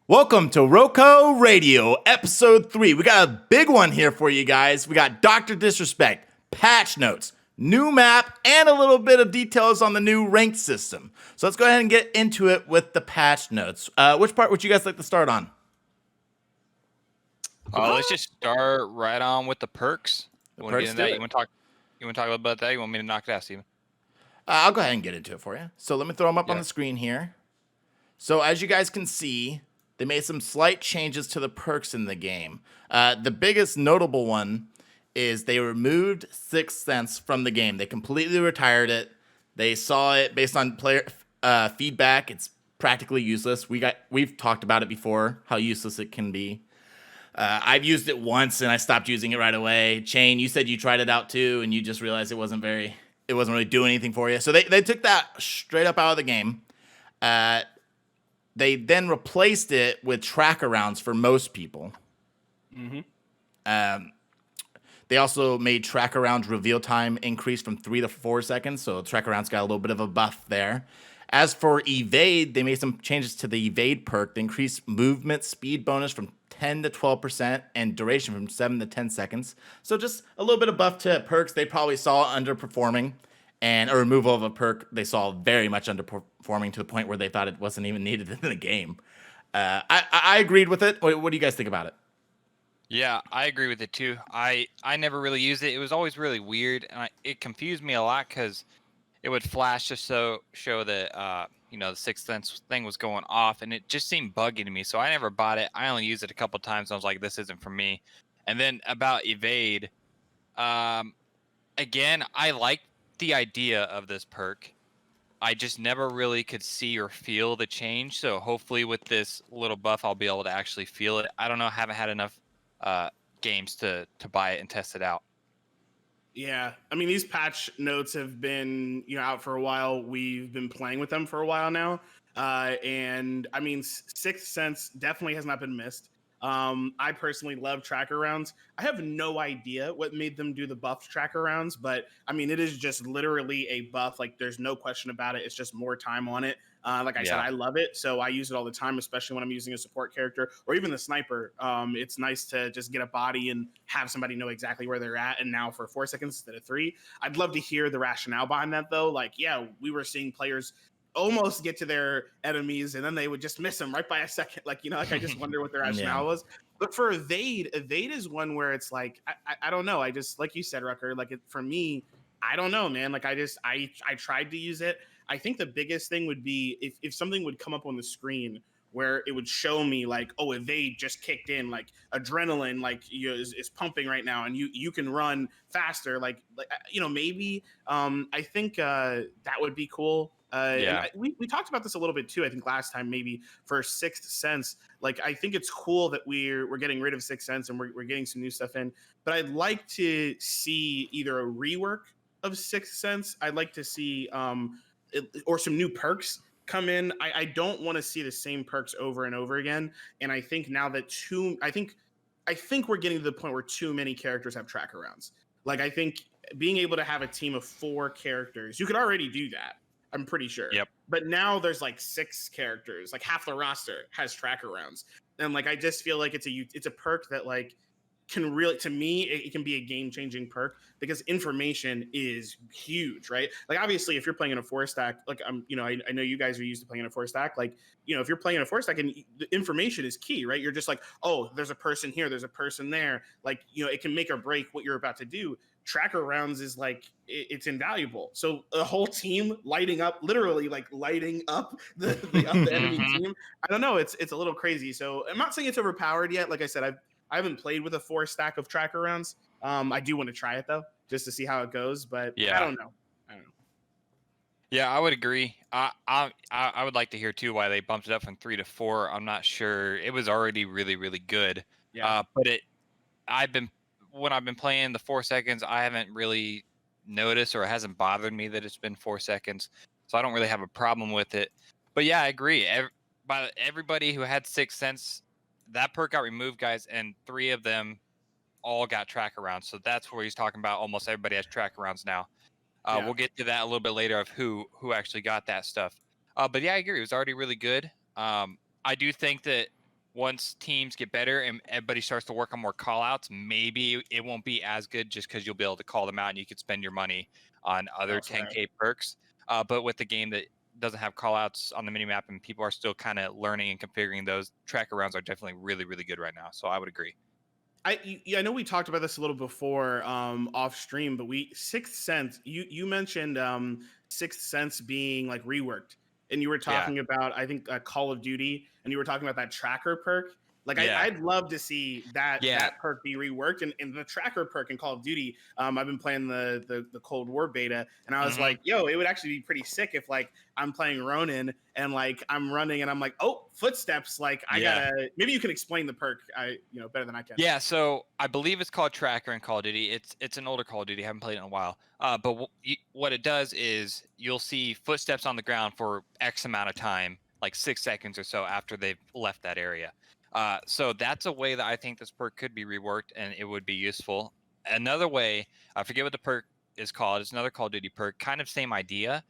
Welcome to RoCo Radio, episode 3. We got a big one here for you guys. We got Dr. DisRespect, patch notes, new map, and a little bit of details on the new ranked system. So let's go ahead and get into it with the patch notes. Which part would you guys like to start on? Let's just start right on with the perks. You want to get into that? You want to talk a little about that? You want me to knock it out, Steven? I'll go ahead and get into it for you. So let me throw them up on the screen here. So as you guys can see, they made some slight changes to the perks in the game. The biggest notable one is they removed Sixth Sense from the game. They completely retired it. They saw it based on player feedback. It's practically useless. We've talked about it before, how useless it can be. I've used it once and I stopped using it right away. Chain, you said you tried it out too, and you just realized it wasn't really doing anything for you. So they took that straight up out of the game. They then replaced it with tracker rounds for most people. Mm-hmm. They also made tracker rounds reveal time increase from 3 to 4 seconds, so tracker rounds got a little bit of a buff there. As for evade, they made some changes to the evade perk. They increased movement speed bonus from 10 to 12% and duration from 7 to 10 seconds. So just a little bit of buff to perks they probably saw underperforming. And a removal of a perk they saw very much underperforming to the point where they thought it wasn't even needed in the game. I agreed with it. What do you guys think about it? Yeah, I agree with it too. I never really used it. It was always really weird, and it confused me a lot because it would flash just show that the Sixth Sense thing was going off, and it just seemed buggy to me. So I never bought it. I only used it a couple times. And I was like, this isn't for me. And then about evade, again, I like the idea of this perk. I just never really could see or feel the change. So hopefully with this little buff, I'll be able to actually feel it. I don't know. I haven't had enough games to buy it and test it out. Yeah, I mean, these patch notes have been out for a while. We've been playing with them for a while now. And I mean, Sixth Sense definitely has not been missed. I personally love tracker rounds. I have no idea what made them do the buff tracker rounds, but I mean, it is just literally a buff. Like, there's no question about it. It's just more time on it. Like I said, I love it. So I use it all the time, especially when I'm using a support character or even the sniper. It's nice to just get a body and have somebody know exactly where they're at. And now for 4 seconds instead of 3, I'd love to hear the rationale behind that though. Like, yeah, we were seeing players almost get to their enemies and then they would just miss them right by a second. Like I just wonder what their rationale was. But for evade is one where it's like, I don't know. I just, like you said, Rucker, like for me, I don't know, man. Like I tried to use it. I think the biggest thing would be if something would come up on the screen where it would show me like, oh, evade just kicked in, like adrenaline, like is pumping right now, and you can run faster, like maybe. I think that would be cool. We talked about this a little bit too. I think last time maybe for Sixth Sense. Like I think it's cool that we're getting rid of Sixth Sense and we're getting some new stuff in. But I'd like to see either a rework of Sixth Sense. I'd like to see or some new perks come in. I don't want to see the same perks over and over again. And I think now that I think we're getting to the point where too many characters have tracker rounds. Like I think being able to have a team of 4 characters, you could already do that. I'm pretty sure. Yep. But now there's like 6 characters, like half the roster has tracker rounds. And like, I just feel like it's a perk that like can really, to me, it can be a game-changing perk because information is huge, right? Like obviously if you're playing in a 4-stack, like I know you guys are used to playing in a 4-stack, like, if you're playing in a 4-stack and the information is key, right? You're just like, oh, there's a person here, there's a person there. Like, it can make or break what you're about to do. Tracker rounds is like, it's invaluable. So a whole team literally lighting up the enemy team. I don't know. It's a little crazy. So I'm not saying it's overpowered yet. Like I said, I haven't played with a 4-stack of tracker rounds. I do want to try it though, just to see how it goes. But yeah. I don't know. Yeah, I would agree. I would like to hear too why they bumped it up from 3 to 4. I'm not sure. It was already really, really good. Yeah. But when I've been playing the 4 seconds, I haven't really noticed or it hasn't bothered me that it's been 4 seconds. So I don't really have a problem with it. But yeah, I agree. By everybody who had Sixth Sense, that perk got removed, guys, and 3 of them all got tracker rounds. So that's where he's talking about almost everybody has tracker rounds now. We'll get to that a little bit later of who actually got that stuff. But yeah, I agree. It was already really good. I do think that once teams get better and everybody starts to work on more call outs, maybe it won't be as good just because you'll be able to call them out and you could spend your money on other 10K perks. But with the game that doesn't have call outs on the minimap and people are still kind of learning and configuring those, tracker rounds are definitely really, really good right now. So I would agree. I know we talked about this a little before off stream, but Sixth Sense, you mentioned Sixth Sense being like reworked, and you were talking about, I think, Call of Duty, and you were talking about that tracker perk. Like, I'd love to see that perk be reworked. And the tracker perk in Call of Duty, I've been playing the Cold War beta, and I was like, yo, it would actually be pretty sick if, like, I'm playing Ronin, and, like, I'm running, and I'm like, oh, footsteps. Like, I gotta, maybe you can explain the perk, better than I can. Yeah, so I believe it's called Tracker in Call of Duty. It's an older Call of Duty. I haven't played it in a while. But what it does is you'll see footsteps on the ground for X amount of time, like 6 seconds or so after they've left that area. So that's a way that I think this perk could be reworked and it would be useful. Another way, I forget what the perk is called. It's another Call of Duty perk, kind of same idea.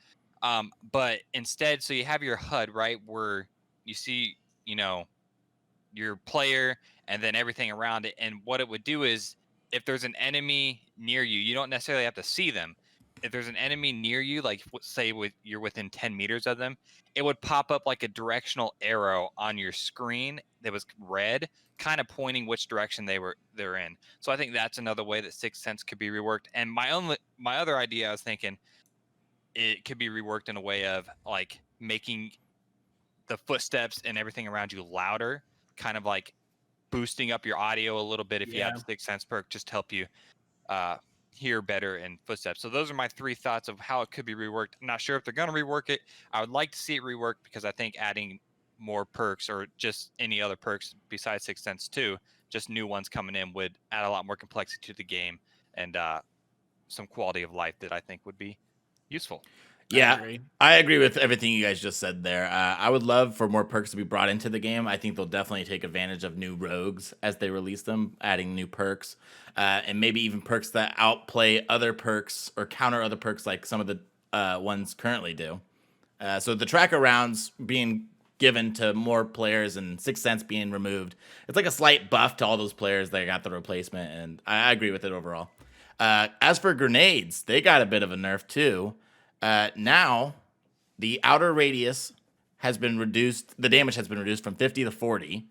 But instead, so you have your HUD, right, where you see, your player and then everything around it. And what it would do is if there's an enemy near you, you don't necessarily have to see them. If there's an enemy near you, like say you're within 10 meters of them, it would pop up like a directional arrow on your screen that was red, kind of pointing which direction they're in. So I think that's another way that Sixth Sense could be reworked. And my other idea, I was thinking it could be reworked in a way of like making the footsteps and everything around you louder, kind of like boosting up your audio a little bit if you have the Sixth Sense perk, just to help you hear better in footsteps. So those are my 3 thoughts of how it could be reworked. I'm not sure if they're going to rework it. I would like to see it reworked because I think adding more perks or just any other perks besides Sixth Sense too, just new ones coming in, would add a lot more complexity to the game and some quality of life that I think would be useful. Yeah, I agree with everything you guys just said there. I would love for more perks to be brought into the game. I think they'll definitely take advantage of new rogues as they release them, adding new perks, and maybe even perks that outplay other perks or counter other perks like some of the ones currently do. So the tracker rounds being given to more players and Sixth Sense being removed, it's like a slight buff to all those players that got the replacement, and I agree with it overall. As for grenades, they got a bit of a nerf too. Now, the outer radius has been reduced. The damage has been reduced from 50 to 40.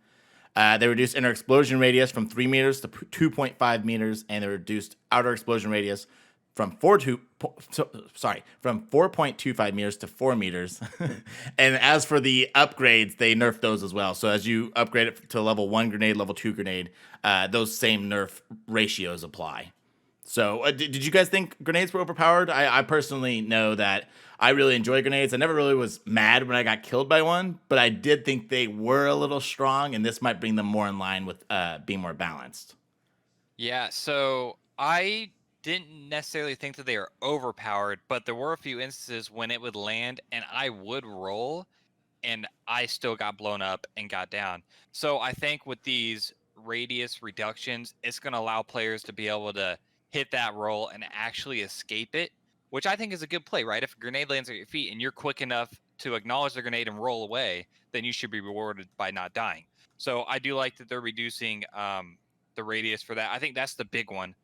They reduced inner explosion radius from 3 meters to 2.5 meters, and they reduced outer explosion radius from 4.25 meters to 4 meters. And as for the upgrades, they nerfed those as well. So as you upgrade it to level 1 grenade, level 2 grenade, those same nerf ratios apply. So did you guys think grenades were overpowered? I personally know that I really enjoy grenades. I never really was mad when I got killed by one, but I did think they were a little strong, and this might bring them more in line with being more balanced. Yeah, so I didn't necessarily think that they were overpowered, but there were a few instances when it would land and I would roll and I still got blown up and got down. So I think with these radius reductions, it's going to allow players to be able to hit that roll and actually escape it, which I think is a good play, right? If a grenade lands at your feet and you're quick enough to acknowledge the grenade and roll away, then you should be rewarded by not dying. So I do like that they're reducing the radius for that. I think that's the big one.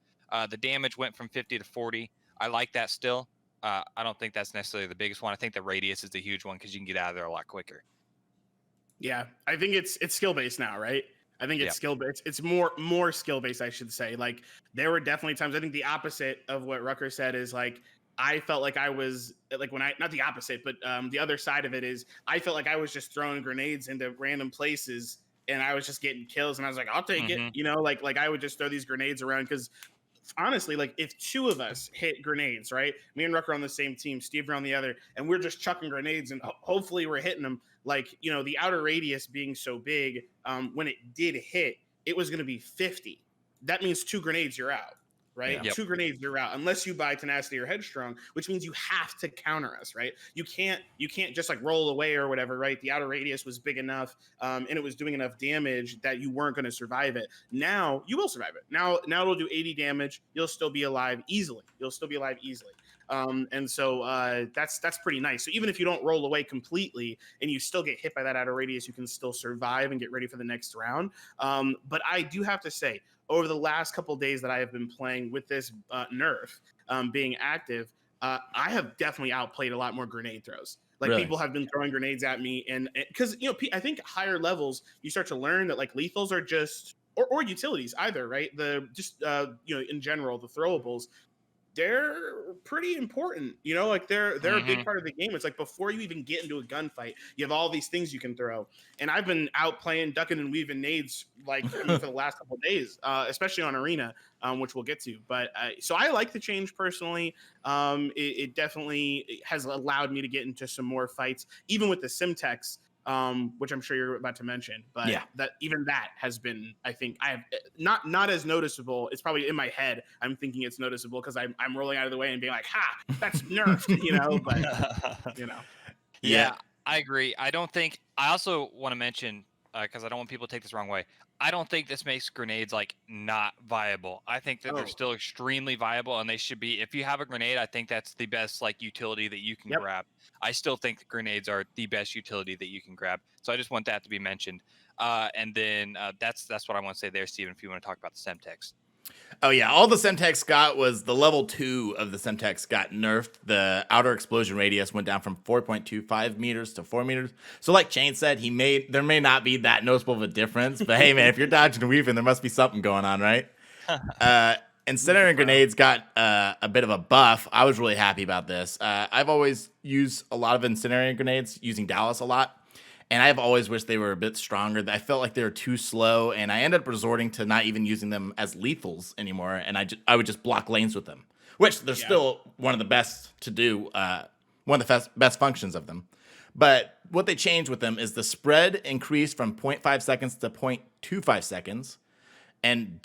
The damage went from 50 to 40. I like that still. I don't think that's necessarily the biggest one. I think the radius is the huge one because you can get out of there a lot quicker. Yeah, I think it's skill based now, right? I think it's skill based. It's more skill based, I should say. Like there were definitely times. I think the opposite of what Rucker said is like I felt like I was like when I not the opposite, but the other side of it is I felt like I was just throwing grenades into random places and I was just getting kills and I was like, I'll take it, like I would just throw these grenades around because honestly, like if 2 of us hit grenades, right? Me and Rucker on the same team, Steve on the other, and we're just chucking grenades and hopefully we're hitting them. Like, the outer radius being so big, when it did hit, it was going to be 50. That means 2 grenades, you're out, right? Yeah. Yep. 2 grenades, you're out, unless you buy tenacity or headstrong, which means you have to counter us, right? You can't just like roll away or whatever, right? The outer radius was big enough, and it was doing enough damage that you weren't going to survive it. Now you will survive it. Now it'll do 80 damage. You'll still be alive easily. And so that's pretty nice. So even if you don't roll away completely and you still get hit by that outer radius, you can still survive and get ready for the next round. But I do have to say, over the last couple of days that I have been playing with this Nerf being active, I have definitely outplayed a lot more grenade throws. Like Really? people have been throwing grenades at me, and because I think higher levels you start to learn that like lethals are just or utilities either, right? The just in general the throwables, they're pretty important, like they're a big part of the game. It's like before you even get into a gunfight, you have all these things you can throw. And I've been out playing ducking and weaving nades like for the last couple of days, especially on arena, which we'll get to. But so I like the change personally. It definitely has allowed me to get into some more fights, even with the Simtex, which I'm sure you're about to mention, but Yeah. that has been, I think I have not as noticeable. It's probably in my head. I'm thinking it's noticeable because I'm rolling out of the way and being like, ha, that's nerfed, but Yeah, I agree. I also want to mention, because I don't want people to take this the wrong way. I don't think this makes grenades like not viable. I think that they're still extremely viable, and they should be. If you have a grenade, I think that's the best like utility that you can grab. I still think the grenades are the best utility that you can grab. So I just want that to be mentioned. And then that's what I want to say there, Steven, if you want to talk about the Semtex. Oh yeah, all the Semtex got was the level 2 of the Semtex got nerfed. The outer explosion radius went down from 4.25 meters to 4 meters. So like Chain said, there may not be that noticeable of a difference, but hey man, if you're dodging and weaving, there must be something going on, right? Incendiary grenades got a bit of a buff. I was really happy about this. I've always used a lot of incendiary grenades, using Dallas a lot. And I've always wished they were a bit stronger. I felt like they were too slow, and I ended up resorting to not even using them as lethals anymore. And I would just block lanes with them, which they're still one of the best to do, one of the best functions of them. But what they changed with them is the spread increased from 0.5 seconds to 0.25 seconds. And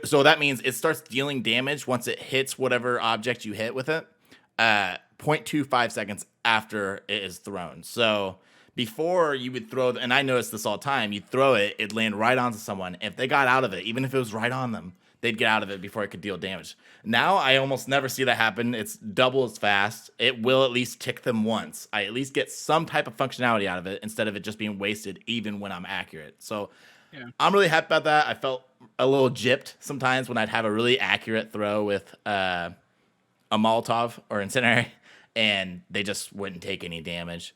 so that means it starts dealing damage once it hits whatever object you hit with it, 0.25 seconds after it is thrown. So before you would throw, and I noticed this all the time, you'd throw it, it'd land right onto someone. If they got out of it, even if it was right on them, they'd get out of it before it could deal damage. Now I almost never see that happen. It's double as fast. It will at least tick them once. I at least get some type of functionality out of it instead of it just being wasted even when I'm accurate. So I'm really happy about that. I felt a little gypped sometimes when I'd have a really accurate throw with a Molotov or incendiary, and they just wouldn't take any damage.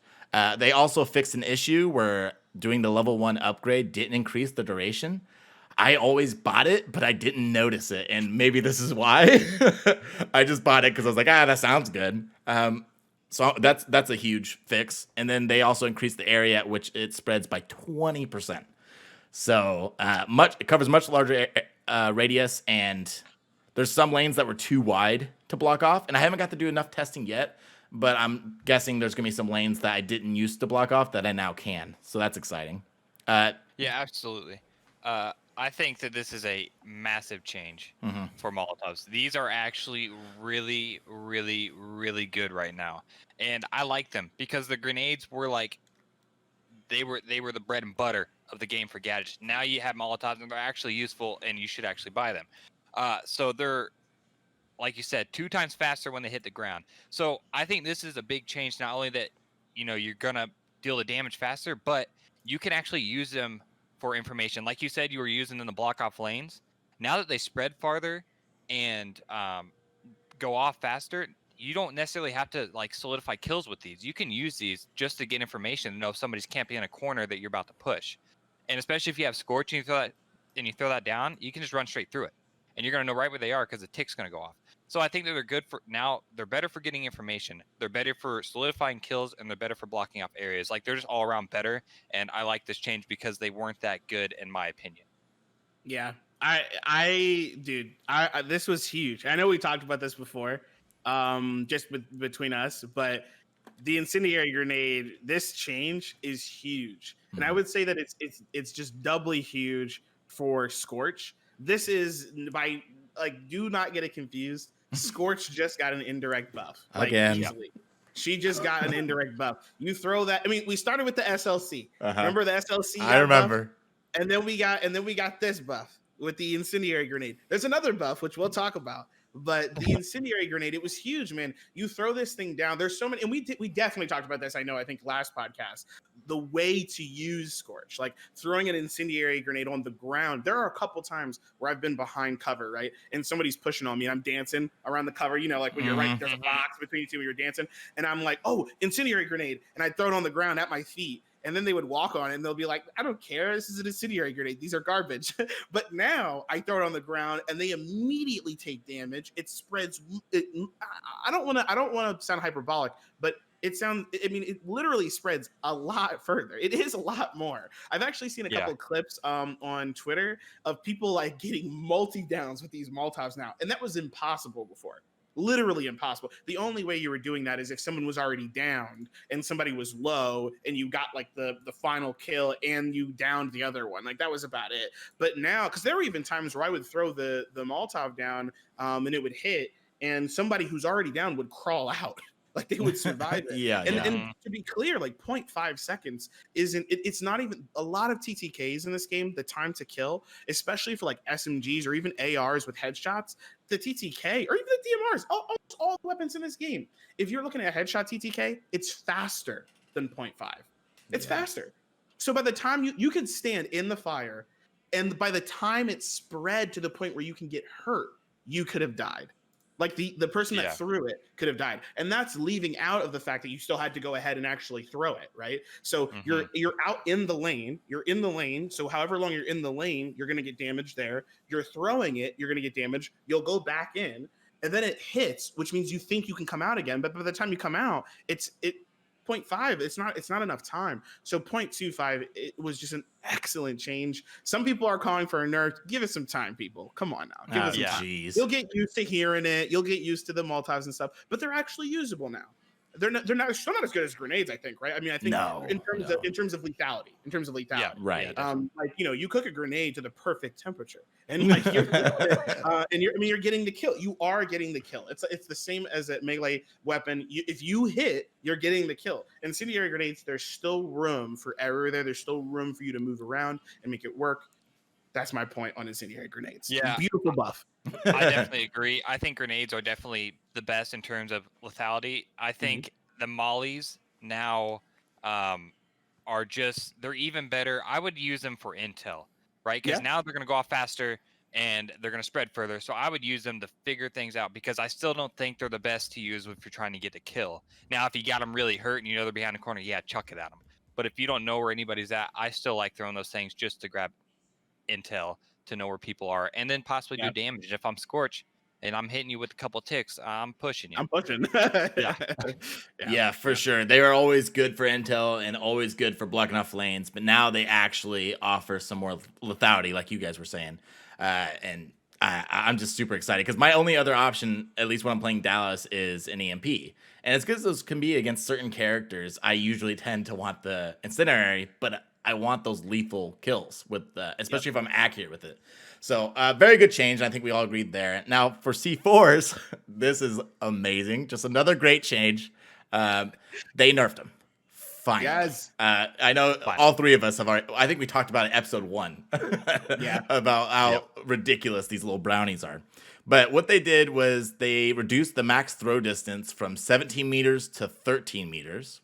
They also fixed an issue where doing the level 1 upgrade didn't increase the duration. I always bought it, but I didn't notice it, and maybe this is why. I just bought it because I was like, that sounds good. So that's a huge fix. And then they also increased the area at which it spreads by 20%. So it covers much larger radius, and there's some lanes that were too wide to block off, and I haven't got to do enough testing yet. But I'm guessing there's going to be some lanes that I didn't used to block off that I now can. So that's exciting. Yeah, absolutely. I think that this is a massive change for Molotovs. These are actually really, really, really good right now. And I like them because the grenades were like, they were the bread and butter of the game for gadgets. Now you have Molotovs and they're actually useful and you should actually buy them. So they're, like you said, 2 times faster when they hit the ground. So I think this is a big change. Not only that, you're going to deal the damage faster, but you can actually use them for information. Like you said, you were using them to block off lanes. Now that they spread farther and go off faster, you don't necessarily have to like solidify kills with these. You can use these just to get information to know if somebody's camping in a corner that you're about to push. And especially if you have Scorch and you throw that down, you can just run straight through it. And you're going to know right where they are because the tick's going to go off. So I think that they're good for now. They're better for getting information. They're better for solidifying kills, and they're better for blocking off areas. Like, they're just all around better. And I like this change because they weren't that good, in my opinion. Yeah, dude, this was huge. I know we talked about this before, just between us, but the incendiary grenade, this change is huge, and I would say that it's just doubly huge for Scorch. This is do not get it confused. Scorch just got an indirect buff. Again. Easily. She just got an indirect buff. You throw that. I mean, we started with the SLC. Remember the SLC? I remember. Buff? And then we got this buff with the incendiary grenade. There's another buff which we'll talk about. But the incendiary grenade, it was huge, man. You throw this thing down. There's so many, and we definitely talked about this. I think last podcast, the way to use Scorch, like throwing an incendiary grenade on the ground. There are a couple times where I've been behind cover, right, and somebody's pushing on me, and I'm dancing around the cover. You know, like when you're right, there's a box between you two when you're dancing, and I'm like, oh, incendiary grenade, and I throw it on the ground at my feet. And then they would walk on it and they'll be like, I don't care. This is an incendiary grenade. These are garbage. But now I throw it on the ground and they immediately take damage. It spreads. I don't want to sound hyperbolic, but it literally spreads a lot further. It is a lot more. I've actually seen a couple of clips on Twitter of people like getting multi-downs with these Molotovs now. And that was impossible before. Literally impossible. The only way you were doing that is if someone was already downed and somebody was low and you got like the final kill and you downed the other one. Like that was about it. But now, because there were even times where I would throw the Molotov down and it would hit and somebody who's already down would crawl out. Like they would survive it. And to be clear, like 0.5 seconds it's not even a lot of TTKs in this game. The time to kill, especially for like SMGs or even ARs with headshots, the TTK or even the DMRs, almost all the weapons in this game. If you're looking at a headshot TTK, it's faster than 0.5. It's faster. So by the time you could stand in the fire, and by the time it spread to the point where you can get hurt, you could have died. Like the person that threw it could have died. And that's leaving out of the fact that you still had to go ahead and actually throw it, right? So you're out in the lane. You're in the lane. So however long you're in the lane, you're going to get damaged there. You're throwing it. You're going to get damaged. You'll go back in. And then it hits, which means you think you can come out again. But by the time you come out, it's 0.5. It's not enough time. So 0.25, it was just an excellent change. Some people are calling for a nerf. Give it some time, people. Come on now. Give it some time. You'll get used to hearing it. You'll get used to the Molotovs and stuff, but they're actually usable now. They're still not as good as grenades, I think, right? I mean, I think in terms of lethality. Yeah, right. Like, you know, you cook a grenade to the perfect temperature, and like you're getting the kill. You are getting the kill. It's the same as a melee weapon. If you hit, you're getting the kill. Incendiary grenades, there's still room for error there. There's still room for you to move around and make it work. That's my point on incendiary grenades. Yeah, beautiful buff. I definitely agree. I think grenades are definitely the best in terms of lethality. I think the mollies now they're even better. I would use them for intel, right? Because now they're going to go off faster and they're going to spread further. So I would use them to figure things out because I still don't think they're the best to use if you're trying to get a kill. Now, if you got them really hurt and you know they're behind the corner, chuck it at them. But if you don't know where anybody's at, I still like throwing those things just to grab intel to know where people are and then possibly do damage. If I'm Scorch and I'm hitting you with a couple ticks, I'm pushing you. I'm pushing. Yeah, for sure. They are always good for intel and always good for blocking off lanes, but now they actually offer some more lethality, like you guys were saying. And I'm just super excited because my only other option, at least when I'm playing Dallas, is an EMP. And as good as those can be against certain characters, I usually tend to want the incendiary, but I want those lethal kills with, especially if I'm accurate with it. So very good change. I think we all agreed there. Now for C4s, this is amazing. Just another great change. They nerfed them. Fine. Yes. I know all three of us have already. I think we talked about it episode 1. About how ridiculous these little brownies are. But what they did was they reduced the max throw distance from 17 meters to 13 meters.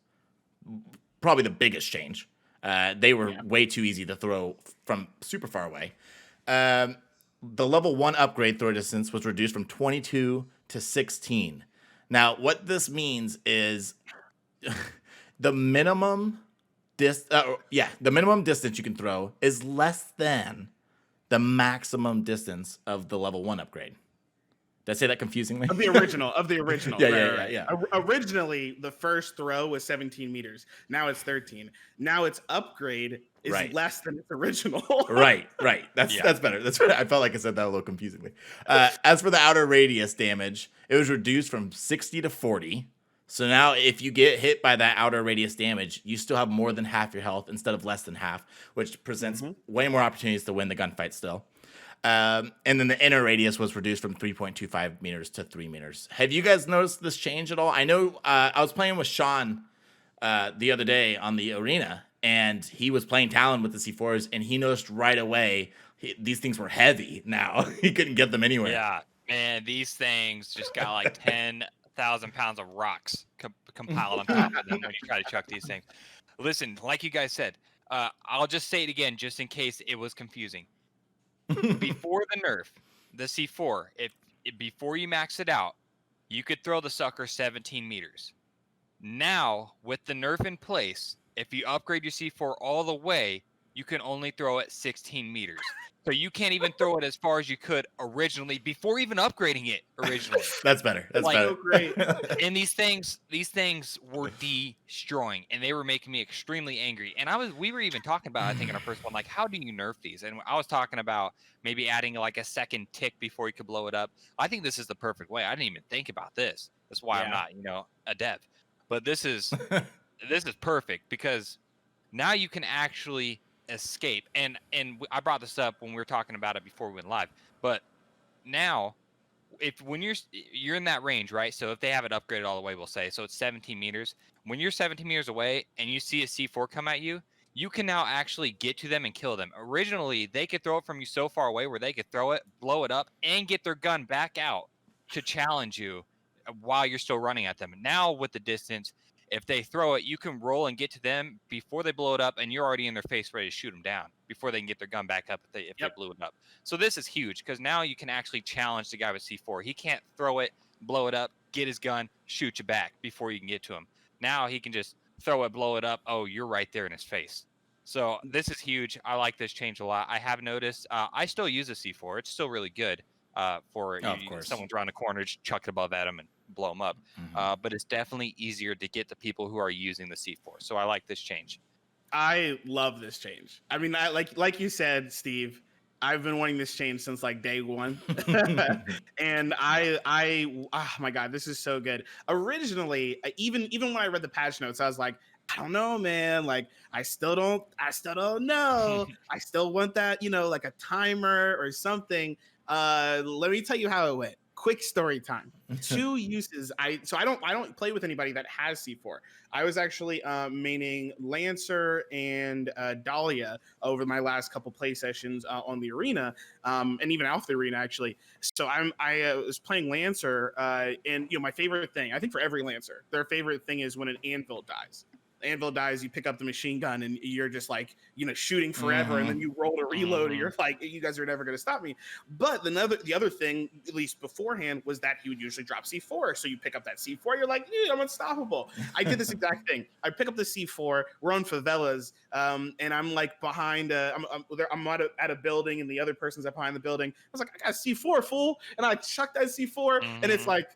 Probably the biggest change. They were way too easy to throw from super far away. The level 1 upgrade throw distance was reduced from 22 to 16. Now, what this means is the minimum distance you can throw is less than the maximum distance of the level 1 upgrade. Did I say that confusingly? Of the original. Yeah. Originally, the first throw was 17 meters. Now it's 13. Now its upgrade is less than its original. Right. That's better. That's right. I felt like I said that a little confusingly. As for the outer radius damage, it was reduced from 60 to 40. So now if you get hit by that outer radius damage, you still have more than half your health instead of less than half, which presents way more opportunities to win the gunfight still. And then the inner radius was reduced from 3.25 meters to 3 meters. Have you guys noticed this change at all? I know I was playing with Sean the other day on the arena, and he was playing Talon with the C4s, and he noticed right away these things were heavy now. He couldn't get them anywhere. Man, these things just got like 10,000 pounds of rocks compiled on top of them when you try to chuck these things. Listen, like you guys said, I'll just say it again just in case it was confusing. Before the nerf, the C4, before you max it out, you could throw the sucker 17 meters. Now, with the nerf in place, if you upgrade your C4 all the way, you can only throw it 16 meters. So you can't even throw it as far as you could originally before even upgrading it originally. That's better. That's Like, better. So great. And these things were destroying, and they were making me extremely angry. And we were even talking about, I think in our first one, like, how do you nerf these? And I was talking about maybe adding like a second tick before you could blow it up. I think this is the perfect way. I didn't even think about this. That's why I'm not, a dev. But this is perfect because now you can actually escape. And I brought this up when we were talking about it before we went live. But now, when you're in that range, right? So if they have it upgraded all the way, we'll say, so it's 17 meters. When you're 17 meters away and you see a C4 come at you, you can now actually get to them and kill them. Originally, they could throw it from you so far away where they could throw it, blow it up, and get their gun back out to challenge you while you're still running at them. Now with the distance, if they throw it, you can roll and get to them before they blow it up, and you're already in their face ready to shoot them down before they can get their gun back up if they blew it up. So this is huge because now you can actually challenge the guy with C4. He can't throw it, blow it up, get his gun, shoot you back before you can get to him. Now he can just throw it, blow it up. Oh, you're right there in his face. So this is huge. I like this change a lot. I have noticed. I still use a C4. It's still really good for someone's around the corner, just chuck it above at him and blow them up. But it's definitely easier to get to people who are using the C4. So I like this change. I love this change. I mean, like you said, Steve, I've been wanting this change since like day one. And oh my God, this is so good. Originally, even when I read the patch notes, I was like, I don't know, man. Like, I still don't know. I still want that, like a timer or something. Let me tell you how it went. Quick story time. 2 uses. I don't play with anybody that has C4. I was actually maining Lancer and Dahlia over my last couple play sessions on the arena, and even off the arena actually. So I was playing Lancer, and my favorite thing, I think for every Lancer, their favorite thing is when an anvil dies. Anvil dies, you pick up the machine gun and you're just like, shooting forever. And then you roll to reload and you're like, you guys are never going to stop me. But the other thing, at least beforehand, was that he would usually drop C4. So you pick up that C4, you're like, I'm unstoppable. I did this exact thing. I pick up the C4, we're on favelas, and I'm like behind, I'm at a building and the other person's up behind the building. I was like, I got a C4, fool. And I chuck that C4 and it's like,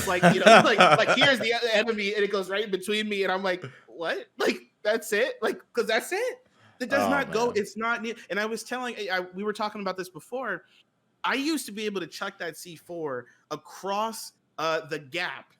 like here's the enemy and it goes right in between me and I'm like, what? Like, that's it? Like, because that's it. It does not go. It's not near. And I was we were talking about this before. I used to be able to chuck that C4 across the gap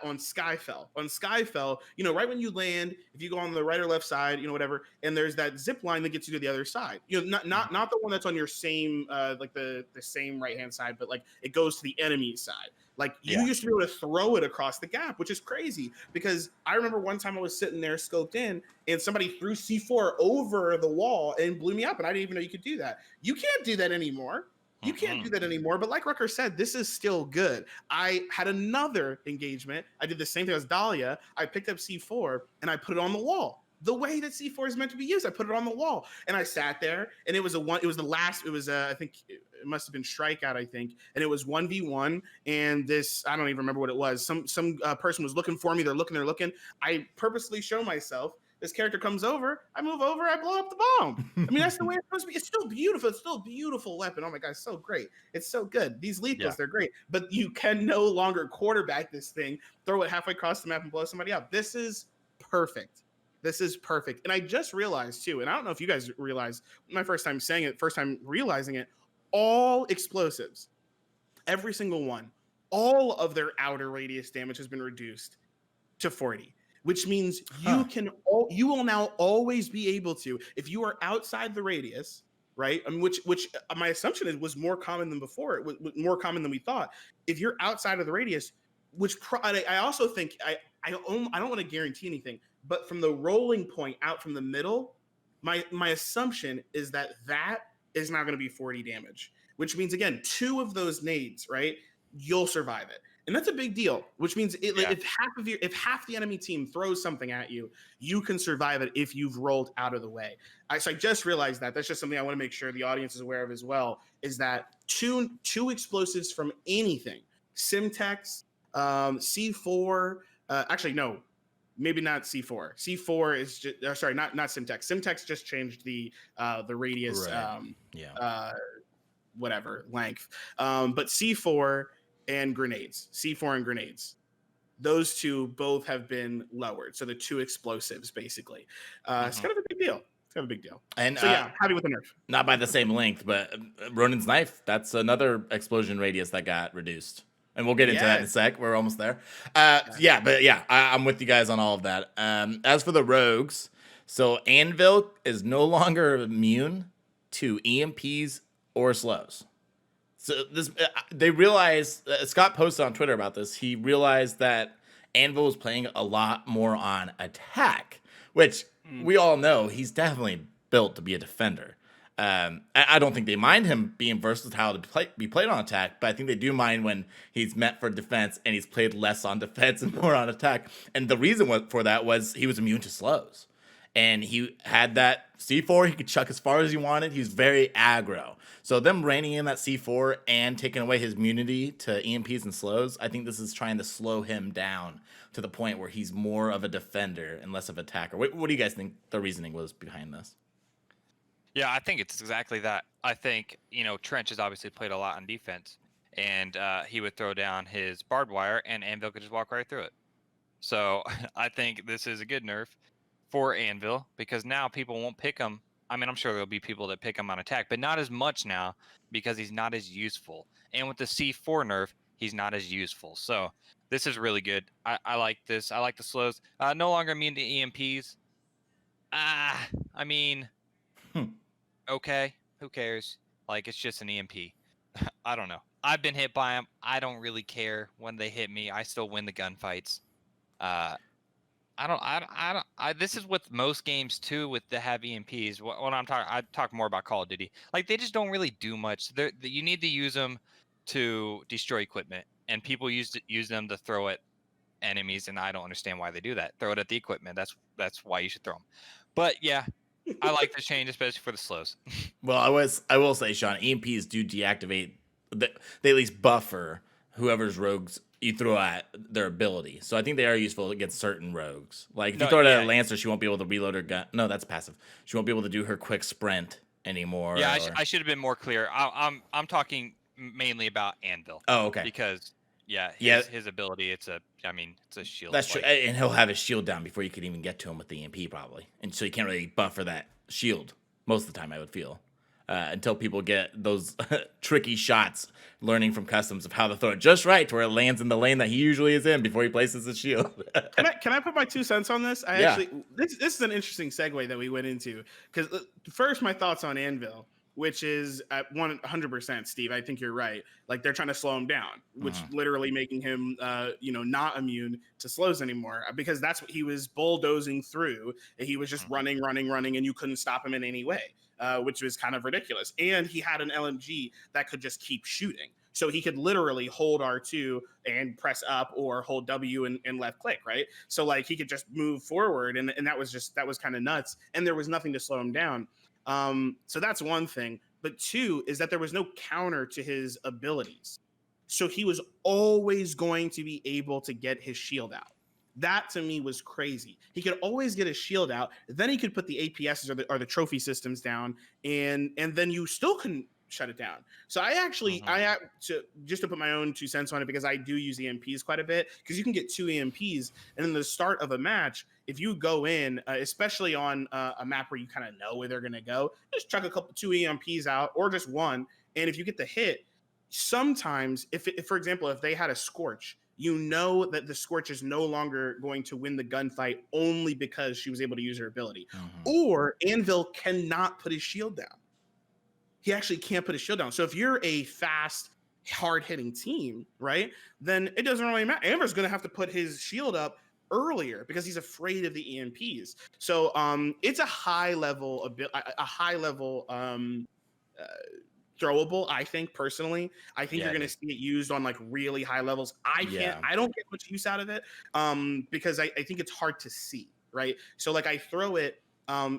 on Skyfell. On Skyfell, right when you land, if you go on the right or left side, whatever, and there's that zip line that gets you to the other side. Not the one that's on your same like the same right hand side, but like it goes to the enemy side. Like you used to be able to throw it across the gap, which is crazy because I remember one time I was sitting there scoped in and somebody threw C4 over the wall and blew me up. And I didn't even know you could do that. You can't do that anymore. You can't do that anymore. But like Rucker said, this is still good. I had another engagement. I did the same thing as Dahlia. I picked up C4 and I put it on the wall. The way that C4 is meant to be used, I put it on the wall and I sat there and it was I think it must have been Strikeout, I think. And it was 1v1 and I don't even remember what it was. Some person was looking for me. They're looking. I purposely show myself. This character comes over. I move over. I blow up the bomb. I mean, that's the way it's supposed to be. It's still beautiful. It's still a beautiful weapon. Oh my God, it's so great. It's so good. These lethals, they're great. But you can no longer quarterback this thing, throw it halfway across the map and blow somebody up. This is perfect. This is perfect. And I just realized too, and I don't know if you guys realize, my first time saying it, first time realizing it, all explosives, every single one, all of their outer radius damage has been reduced to 40, which means you will now always be able to, if you are outside the radius, right? I mean, which my assumption was more common than before. It was more common than we thought. If you're outside of the radius, I also think I don't want to guarantee anything, but from the rolling point out from the middle, my assumption is that is now going to be 40 damage, which means, again, 2 of those nades, right? You'll survive it. And that's a big deal, which means if half the enemy team throws something at you, you can survive it if you've rolled out of the way. So I just realized that. That's just something I want to make sure the audience is aware of as well, is that two explosives from anything, Simtex, C4, actually, no, maybe not C4. C4 is just, sorry, not Simtex. Simtex just changed the radius, whatever length. But C4 and grenades, C4 and grenades, those 2 both have been lowered. So the 2 explosives, basically. It's kind of a big deal. And so happy with the nerf. Not by the same length, but Ronin's knife, that's another explosion radius that got reduced. And we'll get into that in a sec. We're almost there. I'm with you guys on all of that. As for the rogues, so Anvil is no longer immune to EMPs or slows. So this, they realized, Scott posted on Twitter about this. He realized that Anvil was playing a lot more on attack, which we all know he's definitely built to be a defender. I don't think they mind him being versatile to be played on attack, but I think they do mind when he's meant for defense and he's played less on defense and more on attack. And the reason for that was he was immune to slows. And he had that C4, he could chuck as far as he wanted. He was very aggro. So them reining in that C4 and taking away his immunity to EMPs and slows, I think this is trying to slow him down to the point where he's more of a defender and less of an attacker. What do you guys think the reasoning was behind this? Yeah, I think it's exactly that. I think, Trench has obviously played a lot on defense, and he would throw down his barbed wire, and Anvil could just walk right through it. So I think this is a good nerf for Anvil, because now people won't pick him. I mean, I'm sure there'll be people that pick him on attack, but not as much now because he's not as useful. And with the C4 nerf, he's not as useful. So this is really good. I like this. I like the slows. No longer immune to EMPs. I mean, okay, who cares? Like, it's just an EMP. I don't know. I've been hit by them. I don't really care when they hit me. I still win the gunfights. This is with most games too, with the heavy EMPs. When I talk more about Call of Duty. Like, they just don't really do much. You need to use them to destroy equipment, and people use them to throw at enemies, and I don't understand why they do that. Throw it at the equipment. That's why you should throw them. But yeah, I like the change, especially for the slows. Well, I will say, Sean, EMPs do deactivate. They at least buffer whoever's rogues you throw at their ability. So I think they are useful against certain rogues. Like, if you throw it at a Lancer, she won't be able to reload her gun. No, that's passive. She won't be able to do her quick sprint anymore. Yeah, I should have been more clear. I'm talking mainly about Anvil. Oh, okay. Because his ability, it's a shield. That's true, and he'll have his shield down before you could even get to him with the EMP probably, and so you can't really buffer that shield most of the time, I would feel, until people get those tricky shots, learning from customs of how to throw it just right to where it lands in the lane that he usually is in before he places his shield. Can I put my 2 cents on this? This is an interesting segue that we went into, because first, my thoughts on Anvil, which is at 100%, Steve. I think you're right. Like, they're trying to slow him down, which literally making him, not immune to slows anymore, because that's what he was bulldozing through. He was just running, and you couldn't stop him in any way, which was kind of ridiculous. And he had an LMG that could just keep shooting. So he could literally hold R2 and press up, or hold W and left click, right? So, like, he could just move forward, and that was kind of nuts. And there was nothing to slow him down. So that's one thing, but 2 is that there was no counter to his abilities. So he was always going to be able to get his shield out. That to me was crazy. He could always get his shield out. Then he could put the APSs or the trophy systems down, and then you still couldn't shut it down. So just to put my own 2 cents on it, because I do use EMPs quite a bit, because you can get 2 EMPs, and in the start of a match, if you go in, especially on a map where you kind of know where they're going to go, just chuck 2 EMPs out, or just 1. And if you get the hit, sometimes if for example, if they had a Scorch, you know that the Scorch is no longer going to win the gunfight only because she was able to use her ability. Or Anvil cannot put his shield down. He actually can't put his shield down. So if you're a fast, hard-hitting team, right, then it doesn't really matter. Anvil's going to have to put his shield up earlier because he's afraid of the EMPs. So it's a high level throwable. I think personally, I think Yeah, you're going to see it used on like really high levels. I don't get much use out of it because I think it's hard to see, right? So like I throw it,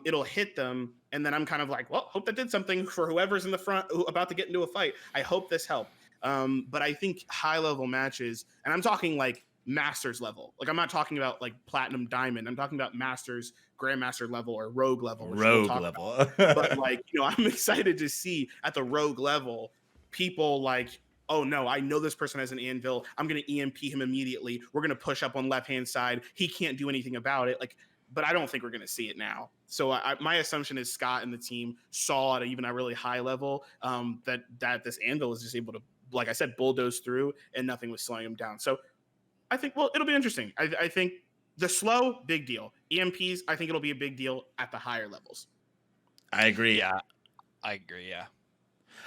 it'll hit them, and then I'm kind of like, well, hope that did something for whoever's in the front about to get into a fight. I hope this helped. But I think high level matches, and I'm talking like Masters level. Like I'm not talking about like Platinum Diamond. I'm talking about Masters, Grandmaster level, or Rogue level. Rogue level. But like, I'm excited to see at the Rogue level people like, oh no, I know this person has an anvil. I'm going to EMP him immediately. We're going to push up on left-hand side. He can't do anything about it. Like, but I don't think we're going to see it now. So my assumption is Scott and the team saw at even a really high level that this anvil is just able to, like I said, bulldoze through, and nothing was slowing him down. So I think, well, it'll be interesting. I think the slow, big deal. EMPs, I think it'll be a big deal at the higher levels. I agree. Yeah, I agree. Yeah.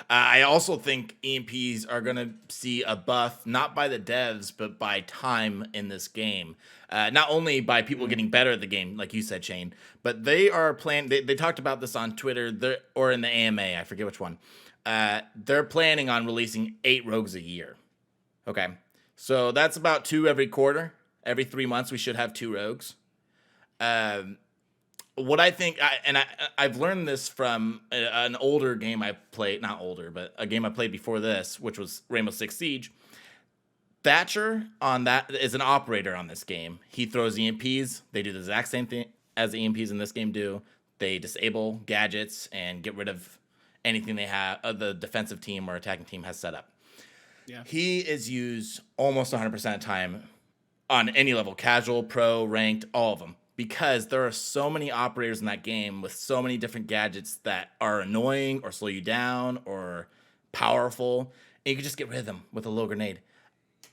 I also think EMPs are going to see a buff, not by the devs, but by time in this game. Not only by people getting better at the game, like you said, Shane, but they are planning. They talked about this on Twitter or in the AMA. I forget which one. They're planning on releasing 8 rogues a year. Okay. So that's about 2 every quarter. Every 3 months, we should have 2 rogues. What I think, I've learned this from an older game I played, not older, but a game I played before this, which was Rainbow Six Siege. Thatcher on that is an operator on this game. He throws EMPs. They do the exact same thing as the EMPs in this game do. They disable gadgets and get rid of anything they have, the defensive team or attacking team has set up. Yeah. He is used almost 100% of the time on any level, casual, pro, ranked, all of them. Because there are so many operators in that game with so many different gadgets that are annoying or slow you down or powerful, and you can just get rid of them with a little grenade.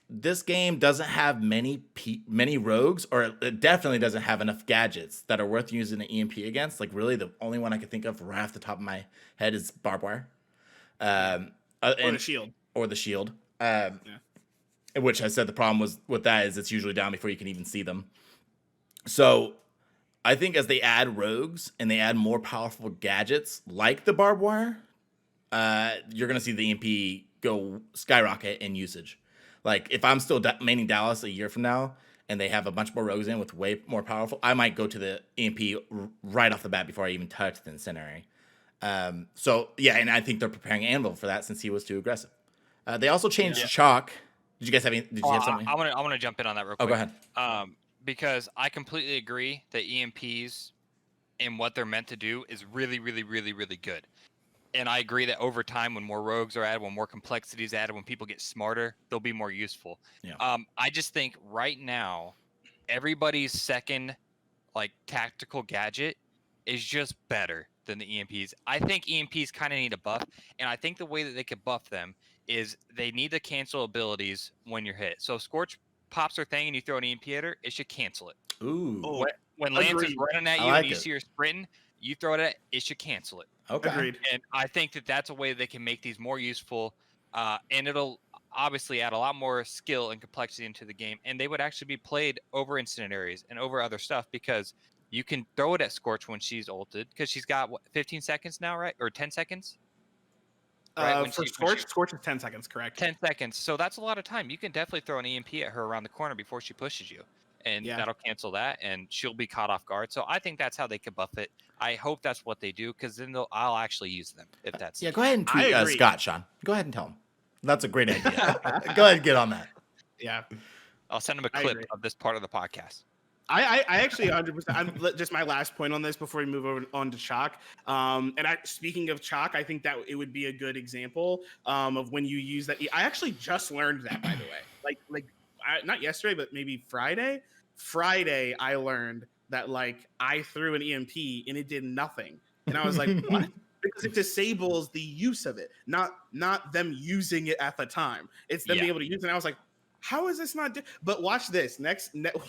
This game doesn't have many rogues, or it definitely doesn't have enough gadgets that are worth using an EMP against. Like really, the only one I can think of right off the top of my head is barbed wire, or the shield, or the shield. Which I said the problem was with that is it's usually down before you can even see them. So I think as they add rogues and they add more powerful gadgets like the barbed wire, you're going to see the EMP go skyrocket in usage. Like if I'm still maining Dallas a year from now and they have a bunch more rogues in with way more powerful, I might go to the EMP right off the bat before I even touch the incendiary. So yeah, and I think they're preparing Anvil for that since he was too aggressive. They also changed Chalk. Did you guys have any? Did you have something? I want to jump in on that real quick. Oh, go ahead. Because I completely agree that EMPs and what they're meant to do is really, really, really, really good. And I agree that over time, when more rogues are added, when more complexity is added, when people get smarter, they'll be more useful. Yeah. I just think right now, everybody's second tactical gadget is just better than the EMPs. I think EMPs kind of need a buff, and I think the way that they could buff them is they need to cancel abilities when you're hit. So if Scorch pops her thing and you throw an EMP at her, it should cancel it. Ooh. When Lance is running at you and you see her sprinting, you throw it at it should cancel it. Okay. Agreed. And I think that that's a way they can make these more useful, and it'll obviously add a lot more skill and complexity into the game. And they would actually be played over incinenaries and over other stuff because you can throw it at Scorch when she's ulted because she's got 15 seconds now, right? Or 10 seconds? Right? For Scorch is 10 seconds, correct? 10 seconds. So that's a lot of time. You can definitely throw an EMP at her around the corner before she pushes you. And that'll cancel that, and she'll be caught off guard. So I think that's how they could buff it. I hope that's what they do, because then I'll actually use them if that's. Yeah, go ahead and tweet Scott, Sean. Go ahead and tell him. That's a great idea. Go ahead and get on that. Yeah. I'll send him a clip of this part of the podcast. I actually 100%. Just my last point on this before we move on to Chalk. Speaking of Chalk, I think that it would be a good example of when you use that. I actually just learned that, by the way. Not yesterday, but maybe Friday. Friday, I learned that I threw an EMP and it did nothing, and I was like, what? Because it disables the use of it, not them using it at the time. It's them being able to use it. And I was like, how is this not? But watch this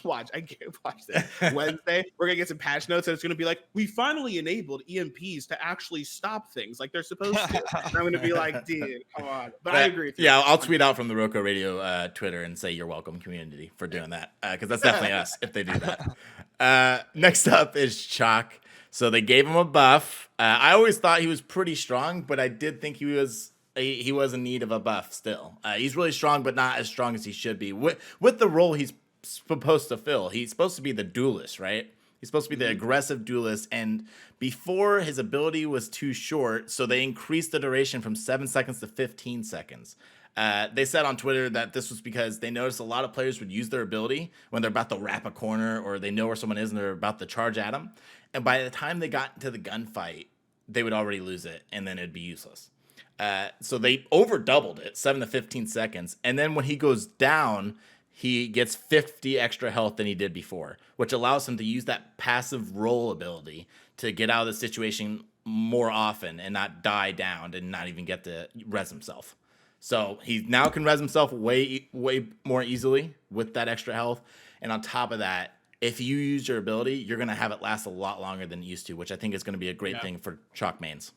watch. I can't watch this. Wednesday, we're gonna get some patch notes, and it's gonna be like, we finally enabled EMPs to actually stop things like they're supposed to. And I'm gonna be like, dude, come on. But I agree with you. Yeah, I'll tweet out from the RoCo Radio Twitter and say you're welcome, community, for doing that, because that's definitely us if they do that. Next up is Chalk. So they gave him a buff. I always thought he was pretty strong, but I did think he was he was in need of a buff still. He's really strong, but not as strong as he should be. With the role he's supposed to fill, he's supposed to be the duelist, right? He's supposed to be the aggressive duelist, and before his ability was too short, so they increased the duration from 7 seconds to 15 seconds. They said on Twitter that this was because they noticed a lot of players would use their ability when they're about to wrap a corner or they know where someone is and they're about to charge at them. And by the time they got into the gunfight, they would already lose it, and then it'd be useless. So they over doubled it, 7 to 15 seconds. And then when he goes down, he gets 50 extra health than he did before, which allows him to use that passive roll ability to get out of the situation more often and not die down and not even get to res himself. So he now can res himself way more easily with that extra health. And on top of that, if you use your ability, you're going to have it last a lot longer than it used to, which I think is going to be a great thing for Chalk mains.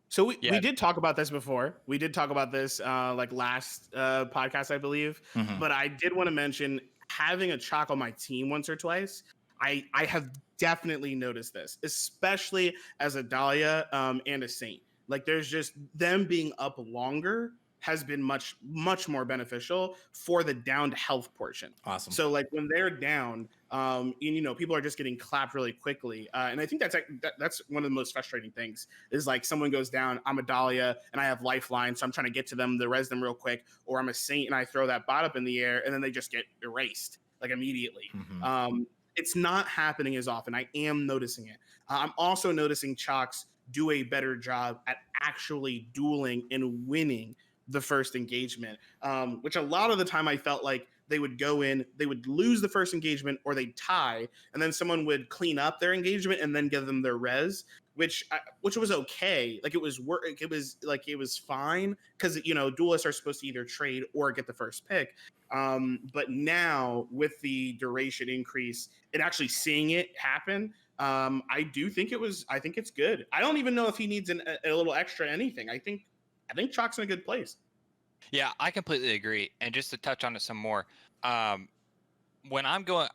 So we did talk about this before. We did talk about this like last podcast, I believe. Mm-hmm. But I did want to mention having a Chalk on my team once or twice. I have definitely noticed this, especially as a Dahlia and a Saint. Like there's just them being up longer has been much more beneficial for the downed health portion. Awesome. So like when they're down, and, people are just getting clapped really quickly. And I think that's one of the most frustrating things is like someone goes down, I'm a Dahlia and I have lifeline. So I'm trying to get to them to res them real quick, or I'm a Saint and I throw that bot up in the air and then they just get erased like immediately. Mm-hmm. It's not happening as often. I am noticing it. I'm also noticing Chalks do a better job at actually dueling and winning the first engagement, which a lot of the time I felt like they would go in, they would lose the first engagement or they'd tie, and then someone would clean up their engagement and then give them their res, which was okay. Like it was fine because duelists are supposed to either trade or get the first pick. But now with the duration increase and actually seeing it happen, I think it's good. I don't even know if he needs a little extra anything. I think Chalk's in a good place. Yeah, I completely agree. And just to touch on it some more, when I'm going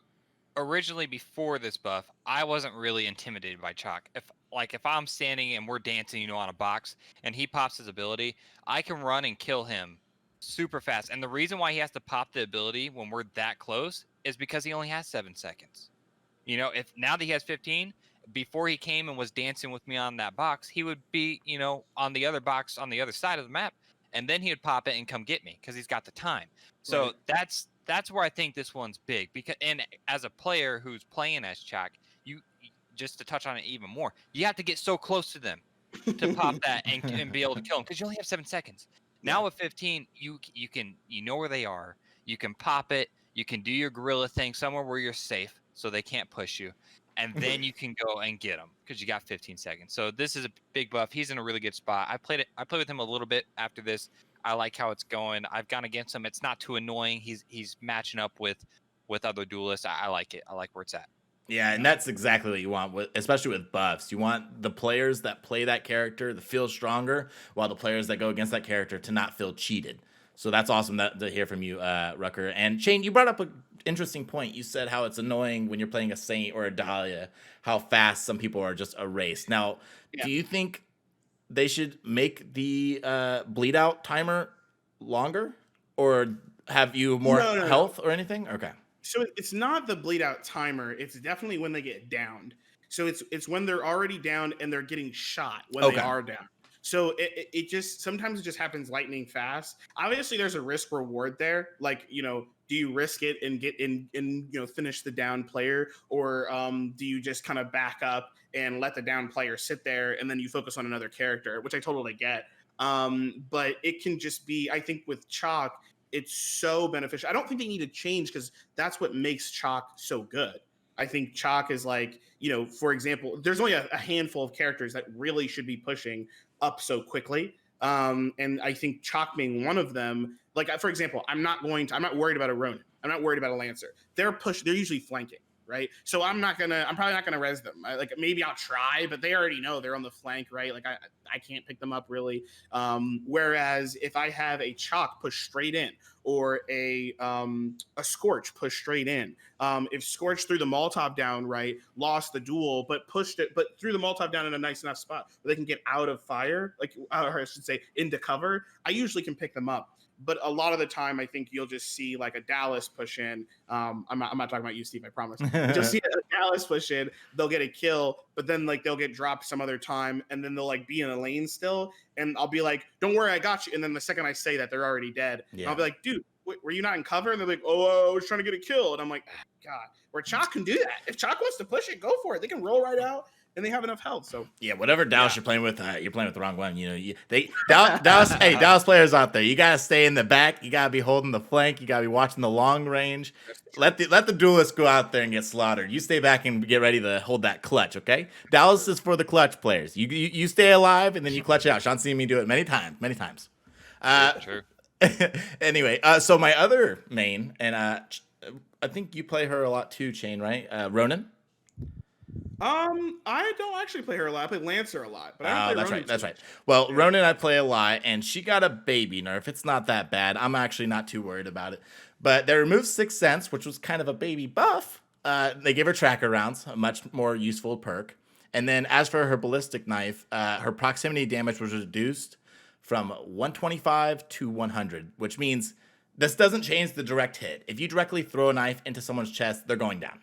originally before this buff, I wasn't really intimidated by Chalk. If I'm standing and we're dancing, on a box and he pops his ability, I can run and kill him super fast. And the reason why he has to pop the ability when we're that close is because he only has 7 seconds. If now that he has 15, before he came and was dancing with me on that box, he would be, on the other box on the other side of the map, and then he would pop it and come get me because he's got the time. So that's where I think this one's big. And as a player who's playing as Chalk, you just to touch on it even more, you have to get so close to them to pop that and be able to kill them because you only have 7 seconds. Now with 15, you can where they are, you can pop it, you can do your gorilla thing somewhere where you're safe so they can't push you. And then you can go and get him because you got 15 seconds. So this is a big buff. He's in a really good spot. I played with him a little bit after this. I like how it's going. I've gone against him. It's not too annoying. He's matching up with other duelists. I like it. I like where it's at. Yeah, and that's exactly what you want, especially with buffs. You want the players that play that character to feel stronger, while the players that go against that character to not feel cheated. So that's awesome to hear from you, Rucker. And Shane, you brought up an interesting point. You said how it's annoying when you're playing a Saint or a Dahlia, how fast some people are just erased. Now, do you think they should make the bleed out timer longer, or have you more health or anything? Okay. So it's not the bleed out timer. It's definitely when they get downed. So it's when they're already down and they're getting shot when they are down. So it just sometimes it just happens lightning fast. Obviously, there's a risk reward there. Like, do you risk it and get in finish the down player, or do you just kind of back up and let the down player sit there and then you focus on another character, which I totally get. But it can just be, I think with Chalk, it's so beneficial. I don't think they need to change because that's what makes Chalk so good. I think Chalk is like, for example, there's only a handful of characters that really should be pushing up so quickly. And I think Chalk being one of them, like, for example, I'm not worried about a Ronin. I'm not worried about a Lancer. They're usually flanking, right? So I'm probably not gonna res them. Maybe I'll try, but they already know they're on the flank, right? Like I can't pick them up really. Whereas if I have a Chalk push straight in, or a Scorch push straight in, If Scorch threw the Molotov down right, lost the duel, but threw the Molotov down in a nice enough spot where they can get out of fire, or I should say into cover, I usually can pick them up. But a lot of the time, I think you'll just see like a Dallas push in. I'm not talking about you, Steve, I promise. You'll see a Dallas push in, they'll get a kill, but then like they'll get dropped some other time, and then they'll like be in a lane still, and I'll be like, "Don't worry, I got you." And then the second I say that, they're already dead. Yeah. I'll be like, "Dude, were you not in cover?" And they're like, "Oh, I was trying to get a kill." And I'm like, God, where Chalk can do that. If Chalk wants to push it, go for it. They can roll right out. And they have enough health, so yeah. Whatever Dallas you're playing with the wrong one. You know, Dallas players out there. You gotta stay in the back. You gotta be holding the flank. You gotta be watching the long range. Let the duelists go out there and get slaughtered. You stay back and get ready to hold that clutch. Okay, Dallas is for the clutch players. You stay alive and then you clutch out. Sean's seen me do it many times. True. Anyway, so my other main, and I think you play her a lot too, Chain, right? Ronan. I don't actually play her a lot. I play Lancer a lot, but I don't play Ronan. That's right. Well, Ronan I play a lot, and she got a baby nerf. It's not that bad. I'm actually not too worried about it. But they removed 6 cents, which was kind of a baby buff. They gave her tracker rounds, a much more useful perk. And then as for her ballistic knife, her proximity damage was reduced from 125 to 100, which means this doesn't change the direct hit. If you directly throw a knife into someone's chest, they're going down.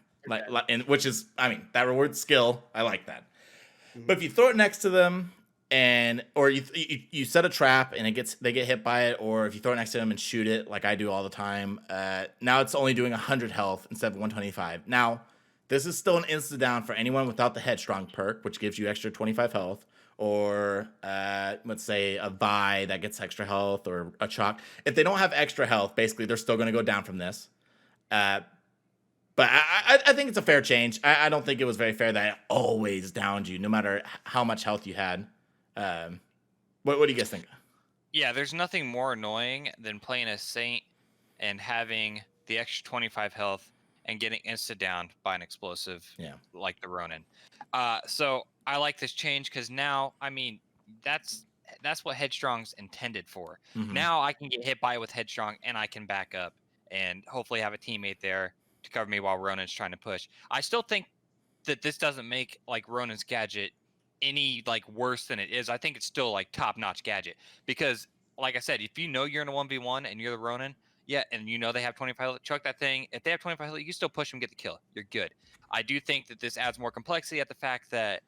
Which is, that rewards skill. I like that. Mm-hmm. But if you throw it next to them, or you set a trap and they get hit by it, or if you throw it next to them and shoot it, like I do all the time, now it's only doing 100 health instead of 125. Now, this is still an insta down for anyone without the Headstrong perk, which gives you extra 25 health, or let's say a Vi that gets extra health, or a Chalk. If they don't have extra health, basically they're still going to go down from this. But I think it's a fair change. I don't think it was very fair that it always downed you, no matter how much health you had. What do you guys think? Yeah, there's nothing more annoying than playing a Saint and having the extra 25 health and getting insta-downed by an explosive like the Ronin. So I like this change because now, that's what Headstrong's intended for. Mm-hmm. Now I can get hit by it with Headstrong and I can back up and hopefully have a teammate there to cover me while Ronan's trying to push. I still think that this doesn't make like Ronan's gadget any like worse than it is. I think it's still like top-notch gadget because, like I said, if you know you're in a 1v1 and you're the Ronin, and you know they have 25, chuck that thing. If they have 25, you can still push them, get the kill. You're good. I do think that this adds more complexity at the fact that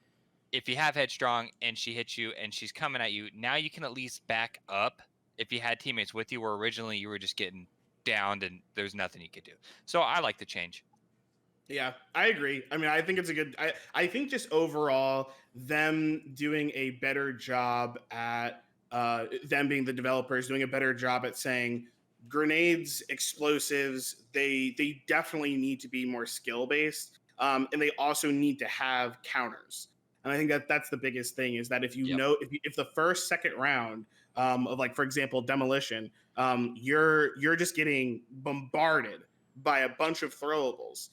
if you have Headstrong and she hits you and she's coming at you, now you can at least back up if you had teammates with you where originally you were just getting downed and there's nothing you could do. So I like the change. Yeah, I agree. I think it's a good, I think just overall them doing a better job at them being the developers doing a better job at saying grenades, explosives, they definitely need to be more skill based. And they also need to have counters. And I think that's the biggest thing is that if you know, if the first, second round of like, for example, demolition, you're just getting bombarded by a bunch of throwables.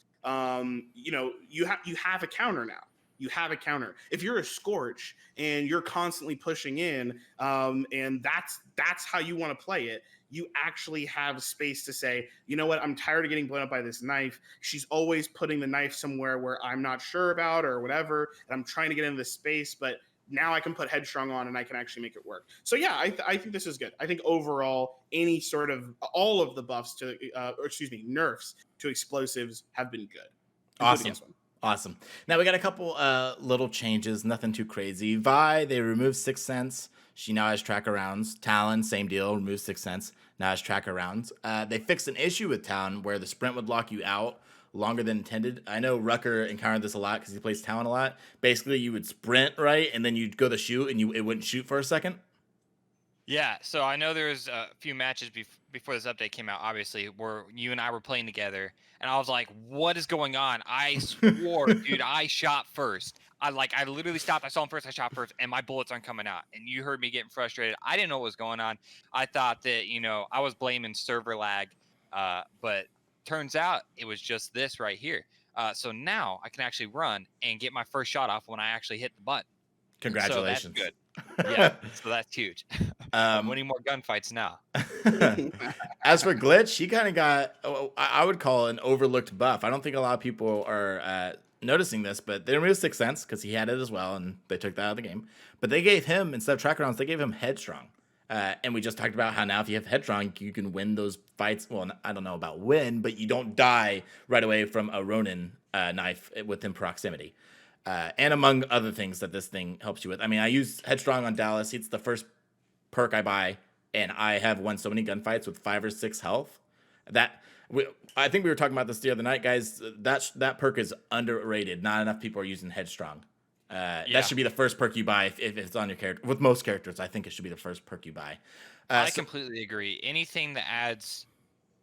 You have a counter now. You have a counter. If you're a Scorch and you're constantly pushing in, and that's how you want to play it, you actually have space to say, you know what, I'm tired of getting blown up by this knife. She's always putting the knife somewhere where I'm not sure about or whatever, and I'm trying to get into this space, but now I can put Headstrong on and I can actually make it work. So yeah, I think this is good. I think overall, all of the buffs nerfs to explosives have been good. Awesome. Now we got a couple little changes, nothing too crazy. Vi, they removed 6 cents. She now has tracker rounds. Talon, same deal, removed 6 cents. Now has tracker rounds. They fixed an issue with Talon where the sprint would lock you out longer than intended. I know Rucker encountered this a lot because he plays Talon a lot. Basically, you would sprint, right? And then you'd go to shoot and it wouldn't shoot for a second. Yeah, so I know there's a few matches before this update came out, obviously, where you and I were playing together, and I was like, what is going on? I swore, dude, I shot first. I literally stopped. I saw him first. I shot first, and my bullets aren't coming out. And you heard me getting frustrated. I didn't know what was going on. I thought that, I was blaming server lag, but turns out it was just this right here. So now I can actually run and get my first shot off when I actually hit the button. Congratulations. So that's good. Yeah, so that's huge. Winning more gunfights now. As for Glitch, he kind of got, I would call it an overlooked buff. I don't think a lot of people are noticing this, but they didn't really Sixth Sense because he had it as well, and they took that out of the game. But they gave him, instead of track rounds, they gave him Headstrong. And we just talked about how now if you have Headstrong, you can win those fights. Well, I don't know about win, but you don't die right away from a Ronin knife within proximity. And among other things that this thing helps you with. I mean, I use Headstrong on Dallas. It's the first perk I buy, and I have won so many gunfights with 5 or 6 health. I think we were talking about this the other night, guys. That perk is underrated. Not enough people are using Headstrong. That should be the first perk you buy if it's on your character. With most characters, I think it should be the first perk you buy. I completely agree. Anything that adds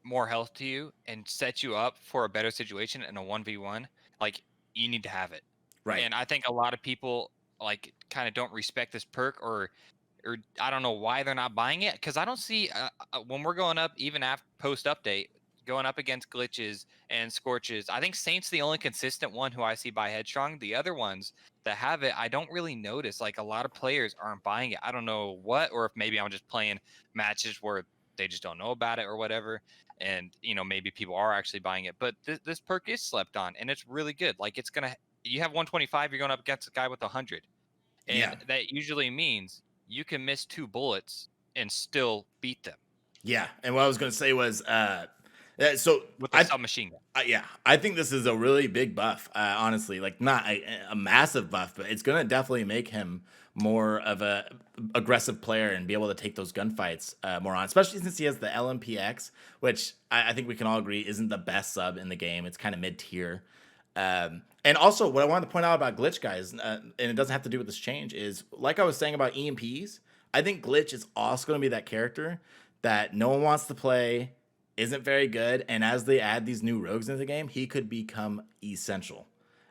more health to you and sets you up for a better situation in a 1v1, like, you need to have it. Right. And I think a lot of people like kind of don't respect this perk, or I don't know why they're not buying it, because I don't see when we're going up, even after post update, going up against Glitches and Scorches. I think Saint's the only consistent one who I see buy Headstrong. The other ones that have it, I don't really notice. Like, a lot of players aren't buying it. I don't know what, or if maybe I'm just playing matches where they just don't know about it or whatever. And, you know, maybe people are actually buying it. But this perk is slept on, and it's really good. Like, you have 125, you're going up against a guy with 100. And that usually means you can miss 2 bullets and still beat them. Yeah, and what I was going to say was, so with a submachine gun. I think this is a really big buff. Honestly, like, not a massive buff, but it's going to definitely make him more of a aggressive player and be able to take those gunfights more on, especially since he has the LMPX, which I think we can all agree isn't the best sub in the game. It's kind of mid tier. And also, what I wanted to point out about Glitch, guys, and it doesn't have to do with this change, is like I was saying about EMPs, I think Glitch is also going to be that character that no one wants to play, isn't very good, and as they add these new rogues into the game, he could become essential.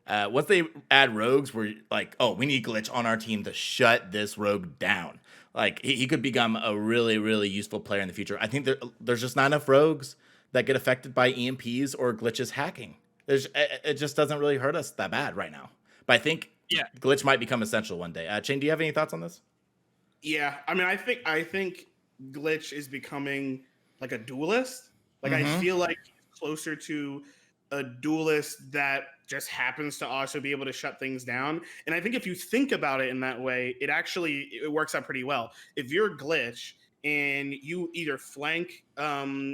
Once they add rogues, we're like, oh, we need Glitch on our team to shut this rogue down. Like, he could become a really, really useful player in the future. I think there's just not enough rogues that get affected by EMPs or Glitch's hacking. It just doesn't really hurt us that bad right now. But I think Glitch might become essential one day. Chain, do you have any thoughts on this? Yeah, I mean, I think Glitch is becoming like a duelist. Like, I feel like he's closer to a duelist that just happens to also be able to shut things down. And I think if you think about it in that way, it works out pretty well. If you're Glitch and you either flank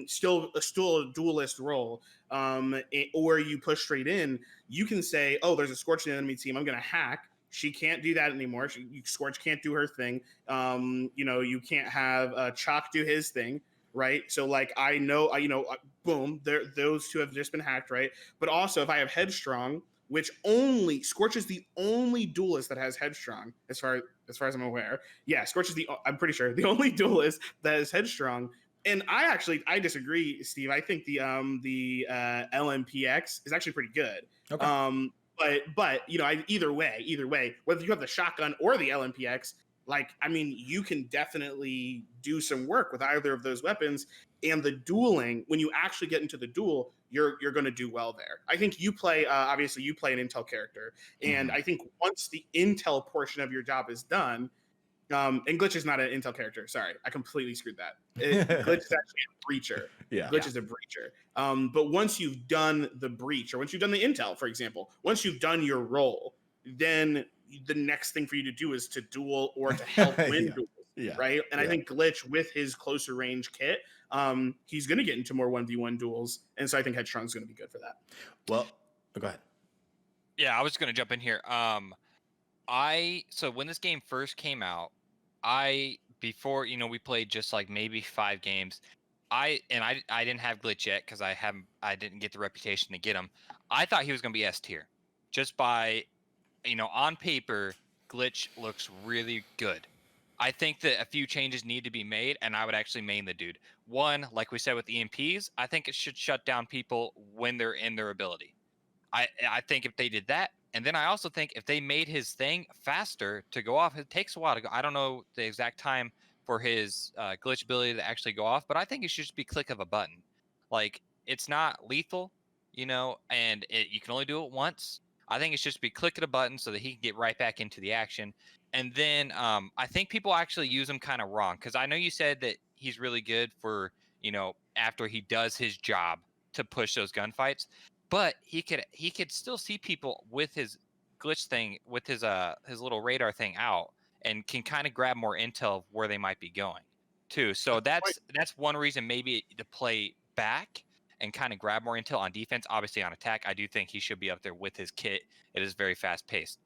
still a duelist role, or you push straight in, you can say, oh, there's a Scorch in the enemy team, I'm going to hack. She can't do that anymore. Scorch can't do her thing. You can't have Chalk do his thing, right? So, like, I know, boom, those two have just been hacked, right? But also, if I have Headstrong, which Scorch is the only duelist that has Headstrong, as far as I'm aware. Yeah, Scorch is I'm pretty sure, the only duelist that is Headstrong. And I disagree, Steve. I think the LMPX is actually pretty good. Okay. But either way, whether you have the shotgun or the LMPX, like, I mean, you can definitely do some work with either of those weapons. And the dueling, when you actually get into the duel, you're going to do well there. I think you play, obviously, you play an intel character. And I think once the intel portion of your job is done, and Glitch is not an intel character. Sorry, I completely screwed that. Glitch is actually a breacher. Yeah. Glitch is a breacher. But once you've done the breach, or once you've done the intel, for example, once you've done your role, then the next thing for you to do is to duel or to help win duels, right? And I think Glitch, with his closer range kit, he's going to get into more 1v1 duels, and so I think Headstrong's going to be good for that. Well, go ahead. Yeah, I was going to jump in here. So when this game first came out, before we played just like maybe 5 games. I didn't have Glitch yet because I didn't get the reputation to get him. I thought he was going to be S tier, just by on paper, Glitch looks really good. I think that a few changes need to be made, and I would actually main the dude. One, like we said with EMPs, I think it should shut down people when they're in their ability. I think if they did that, and then I also think if they made his thing faster to go off, it takes a while to go. I don't know the exact time for his glitch ability to actually go off, but I think it should just be click of a button. Like, it's not lethal, and you can only do it once. I think it should just be click of a button so that he can get right back into the action. And then I think people actually use him kind of wrong, because I know you said that he's really good for, after he does his job to push those gunfights, but he could still see people with his glitch thing, with his little radar thing out, and can kind of grab more intel of where they might be going too. So that's one reason maybe to play back and kind of grab more intel on defense. Obviously on attack, I do think he should be up there with his kit. It is very fast paced.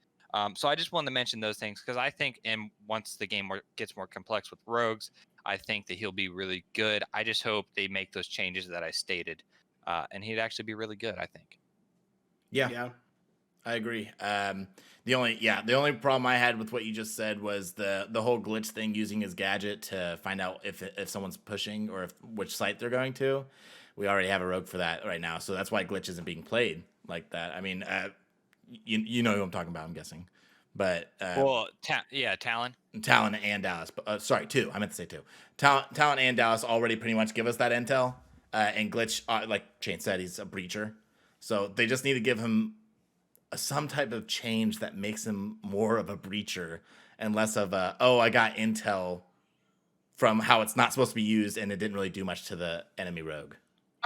So I just wanted to mention those things, because I think, and once the game gets more complex with rogues, I think that he'll be really good. I just hope they make those changes that I stated, and he'd actually be really good, I think. Yeah. I agree. The only problem I had with what you just said was the whole glitch thing, using his gadget to find out if someone's pushing or which site they're going to. We already have a rogue for that right now, so that's why glitch isn't being played like that. I mean, you know who I'm talking about, I'm guessing. But Talon and Dallas. Sorry, two. I meant to say two. Talon and Dallas already pretty much give us that intel. And glitch, like Chain said, he's a breacher, so they just need to give him some type of change that makes him more of a breacher and less of I got intel from how it's not supposed to be used and it didn't really do much to the enemy rogue.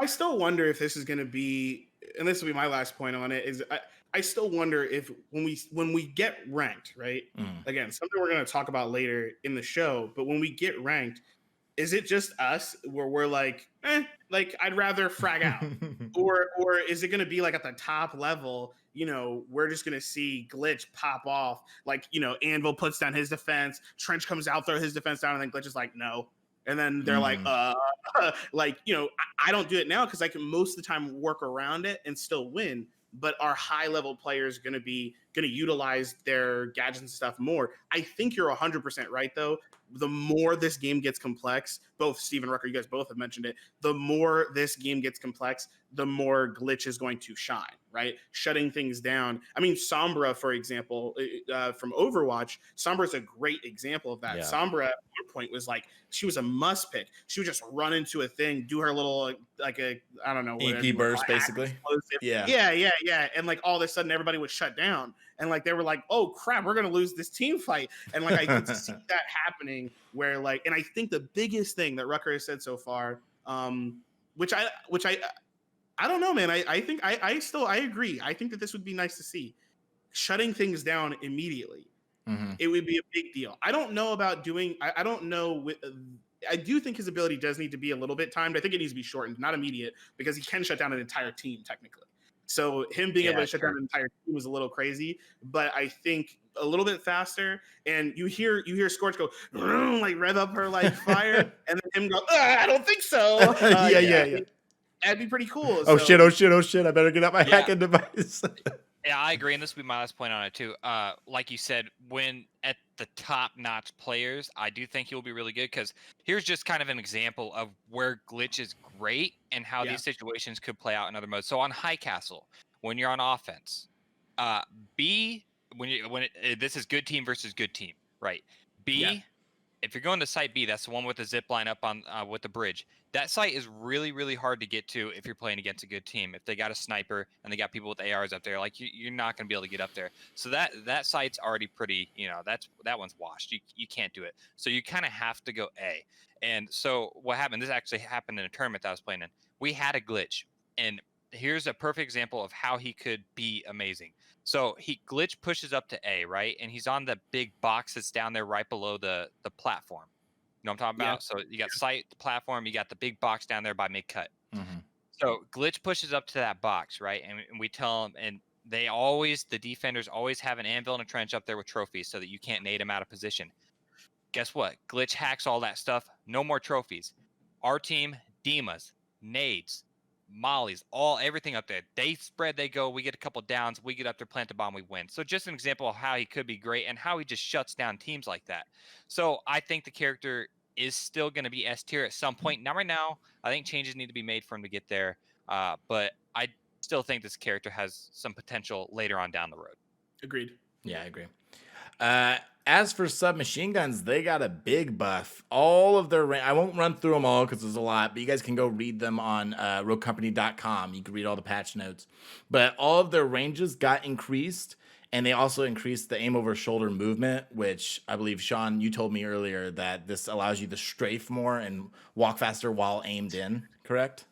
I still wonder if this is going to be, and this will be my last point on it, is I still wonder if when we get ranked, right? Again, something we're going to talk about later in the show, but when we get ranked, is it just us where we're like I'd rather frag out, or is it going to be like at the top level? We're just going to see glitch pop off, like Anvil puts down his defense, Trench comes out, throw his defense down, and then glitch is like no, and then they're like I don't do it now because I can most of the time work around it and still win. But our high level players going to utilize their gadgets and stuff more. I think you're 100% right though. The more this game gets complex, both Steve and Rucker, you guys both have mentioned it, the more this game gets complex, the more glitch is going to shine, right? Shutting things down. I mean, Sombra, for example, from Overwatch, Sombra is a great example of that. Yeah. Sombra at one point was like, she was a must pick. She would just run into a thing, do her little, I don't know. EP burst, basically. Yeah. And like all of a sudden everybody was shut down. And like, they were like, oh crap, we're going to lose this team fight. And like, I could see that happening where like, and I think the biggest thing that Rucker has said so far, which I don't know, man. I think I agree. I think that this would be nice to see. Shutting things down immediately. Mm-hmm. It would be a big deal. I don't know about doing, I don't know. I do think his ability does need to be a little bit timed. I think it needs to be shortened, not immediate, because he can shut down an entire team technically. So him being able to shut down an entire team was a little crazy, but I think a little bit faster. And you hear Scorch go like rev up her like fire, and then him go, I don't think so. Yeah. That'd be pretty cool. Oh shit! I better get out my hacking device. Yeah, I agree, and this will be my last point on it too. Like you said, when at the top-notch players, I do think he'll be really good, because here's just kind of an example of where glitch is great and how these situations could play out in other modes. So on High Castle, when you're on offense, this is good team versus good team, right? If you're going to site B, that's the one with the zip line up on with the bridge. That site is really, really hard to get to if you're playing against a good team. If they got a sniper and they got people with ARs up there, like you're not going to be able to get up there. So that site's already pretty, that one's washed. You can't do it. So you kind of have to go A. And so what happened? This actually happened in a tournament that I was playing in. We had a glitch, and here's a perfect example of how he could be amazing. So glitch pushes up to A, right? And he's on the big box that's down there right below the platform. You know what I'm talking about? So you got site, the platform, you got the big box down there by mid-cut. Mm-hmm. So glitch pushes up to that box, right? And we tell them, and the defenders always have an anvil and a trench up there with trophies so that you can't nade them out of position. Guess what? Glitch hacks all that stuff. No more trophies. Our team, Dimas, nades, mollies, everything up there. They spread, they go, we get a couple downs, we get up there, plant the bomb, we win. So just an example of how he could be great and how he just shuts down teams like that. So I think the character is still going to be S tier at some point. Not right now. I think changes need to be made for him to get there. But I still think this character has some potential later on down the road. Agreed. Yeah, I agree. as for submachine guns, they got a big buff. All of their I won't run through them all because there's a lot, but you guys can go read them on rocompany.com. You can read all the patch notes. But all of their ranges got increased, and they also increased the aim over shoulder movement, which I believe, Sean, you told me earlier that this allows you to strafe more and walk faster while aimed in, correct?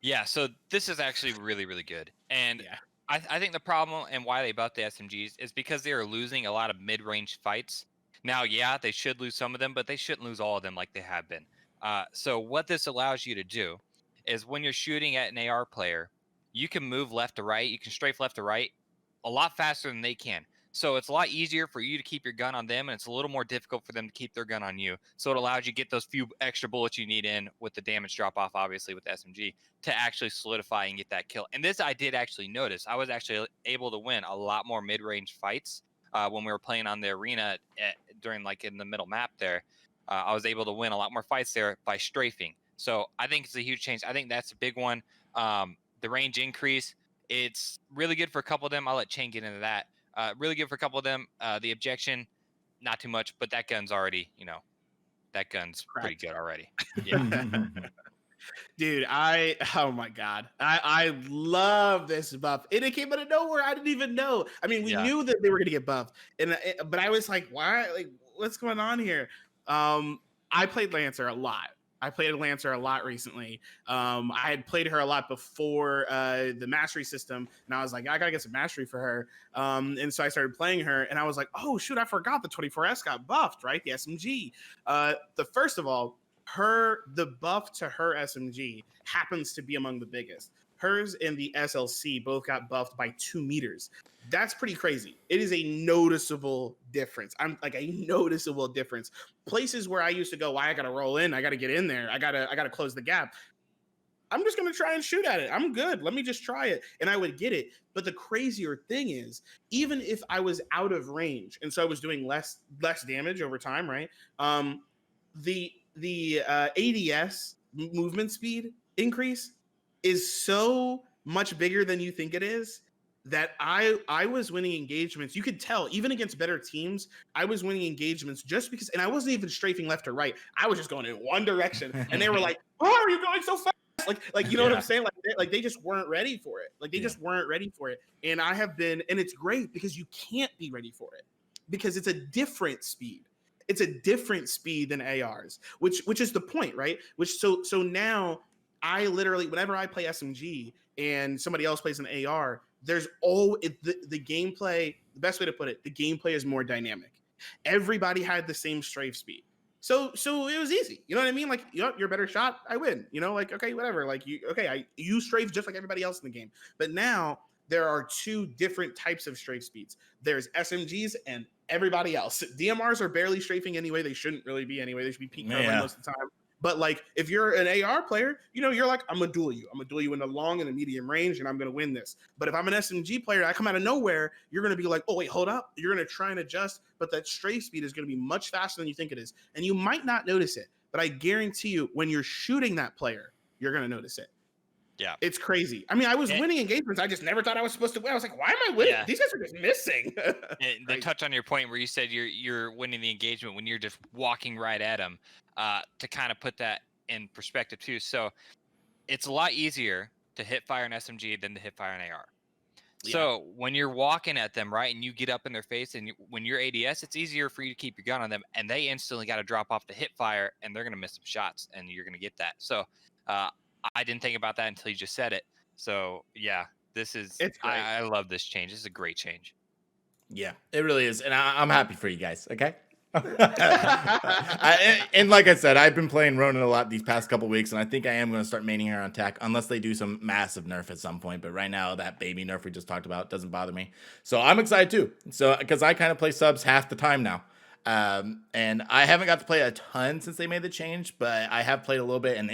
Yeah, so this is actually really, really good. And Yeah. I think the problem and why they buffed the SMGs is because they are losing a lot of mid-range fights. Now, yeah, they should lose some of them, but they shouldn't lose all of them like they have been. So what this allows you to do is when you're shooting at an AR player, you can move left to right, you can strafe left to right a lot faster than they can. So it's a lot easier for you to keep your gun on them, and it's a little more difficult for them to keep their gun on you. So it allows you to get those few extra bullets you need in with the damage drop off, obviously, with the SMG to actually solidify and get that kill. And this I did actually notice. I was actually able to win a lot more mid-range fights when we were playing on the arena during like in the middle map there. I was able to win a lot more fights there by strafing. So I think it's a huge change. I think that's a big one. The range increase, it's really good for a couple of them. I'll let Chain get into that. Really good for a couple of them. The objection, not too much, but that gun's already, that gun's pretty good already. Yeah. Dude, oh my God. I love this buff. And it came out of nowhere. I didn't even know. I mean, we knew that they were going to get buffed. But I was like, why? Like, what's going on here? I played Lancer a lot. I played Lancer a lot recently. I had played her a lot before the mastery system, and I was like, I gotta get some mastery for her. And so I started playing her, and I was like, oh shoot, I forgot the 24S got buffed, right? The SMG. First of all, the buff to her SMG happens to be among the biggest. Hers and the SLC both got buffed by 2 meters. That's pretty crazy. It is a noticeable difference. I'm like a noticeable difference. Places where I used to go, I gotta roll in, I gotta get in there, I gotta close the gap. I'm just gonna try and shoot at it. I'm good. Let me just try it, and I would get it. But the crazier thing is, even if I was out of range, and so I was doing less damage over time, right? The ADS movement speed increase is so much bigger than you think it is that I was winning engagements. You could tell, even against better teams, I was winning engagements just because, and I wasn't even strafing left or right. I was just going in one direction, and they were like, "Why are you going so fast?" Like you know what I'm saying? Like they just weren't ready for it. Like they just weren't ready for it. And I have been, and it's great because you can't be ready for it because it's a different speed. It's a different speed than ARs, which is the point, right? So now I literally, whenever I play SMG and somebody else plays an AR, there's the gameplay. The best way to put it, the gameplay is more dynamic. Everybody had the same strafe speed, so it was easy. You know what I mean? Like, you're a better shot, I win. Like, okay, whatever. Like, you strafe just like everybody else in the game. But now there are 2 different types of strafe speeds. There's SMGs and everybody else. DMRs are barely strafing anyway. They shouldn't really be anyway. They should be peak covering most of the time. But like, if you're an AR player, you're like, I'm gonna duel you. I'm gonna duel you in the long and the medium range, and I'm gonna win this. But if I'm an SMG player, I come out of nowhere, you're gonna be like, oh wait, hold up. You're gonna try and adjust, but that strafe speed is gonna be much faster than you think it is, and you might not notice it. But I guarantee you, when you're shooting that player, you're gonna notice it. Yeah, it's crazy. I mean, I was winning engagements. I just never thought I was supposed to win. I was like, why am I winning? These guys are just missing. They touch on your point where you said you're winning the engagement when you're just walking right at them. To kind of put that in perspective too. So it's a lot easier to hit fire an SMG than to hit fire an AR. Yeah. So when you're walking at them, right, and you get up in their face, and when you're ADS, it's easier for you to keep your gun on them, and they instantly got to drop off the hip fire, and they're going to miss some shots, and you're going to get that. So I didn't think about that until you just said it. So yeah, it's great. I love this change. This is a great change. Yeah, it really is, and I'm happy for you guys. Okay. And like I said, I've been playing Ronin a lot these past couple weeks, and I think I am going to start maining her on tech unless they do some massive nerf at some point. But right now, that baby nerf we just talked about doesn't bother me, so I'm excited too. So because I kind of play subs half the time now, and I haven't got to play a ton since they made the change, but I have played a little bit, and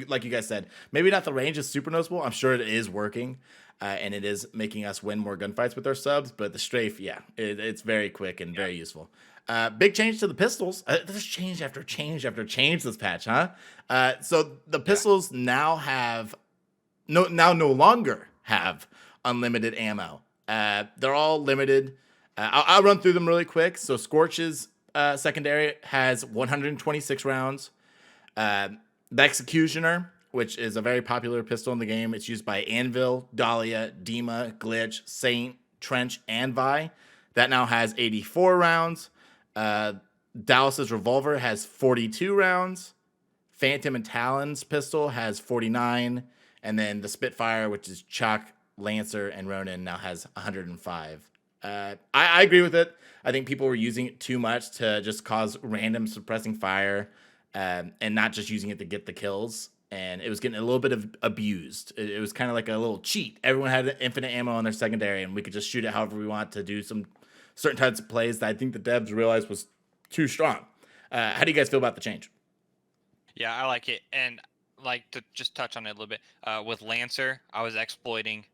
like you guys said, maybe not the range is super noticeable. I'm sure it is working. And it is making us win more gunfights with our subs, but the strafe, it's very quick and very useful. Big change to the pistols. There's change after change after change this patch, huh? So the pistols now no longer have unlimited ammo. They're all limited. I'll run through them really quick. So Scorch's secondary has 126 rounds. The Executioner, which is a very popular pistol in the game. It's used by Anvil, Dahlia, Dima, Glitch, Saint, Trench, and Vi. That now has 84 rounds. Dallas's revolver has 42 rounds. Phantom and Talon's pistol has 49. And then the Spitfire, which is Chuck, Lancer, and Ronin, now has 105. I agree with it. I think people were using it too much to just cause random suppressing fire and not just using it to get the kills. And it was getting a little bit of abused. It was kind of like a little cheat. Everyone had infinite ammo on their secondary, and we could just shoot it however we want to do some certain types of plays that I think the devs realized was too strong. How do you guys feel about the change? Yeah, I like it. And like to just touch on it a little bit, with Lancer, I was exploiting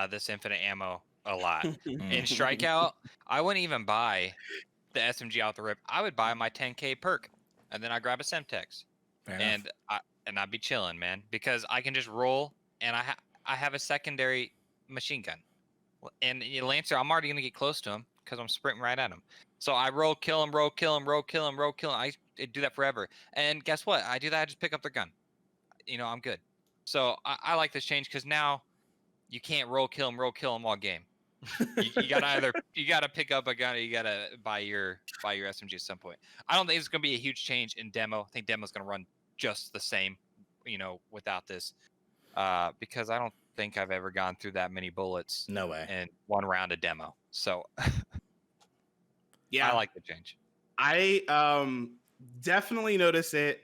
this infinite ammo a lot. In Strikeout, I wouldn't even buy the SMG out the rip. I would buy my 10K perk, and then I grab a Semtex, and I'd be chilling, man, because I can just roll, and I have a secondary machine gun. And Lancer, I'm already gonna get close to him because I'm sprinting right at him. So I roll, kill him, roll, kill him, roll, kill him, roll, kill him. I do that forever. And guess what? I do that. I just pick up their gun. I'm good. So I like this change because now you can't roll, kill him all game. you gotta pick up a gun, or you gotta buy your SMG at some point. I don't think it's gonna be a huge change in demo. I think demo's gonna run just the same, without this, because I don't think I've ever gone through that many bullets. No way. In one round of demo. So yeah, I like the change. I definitely notice it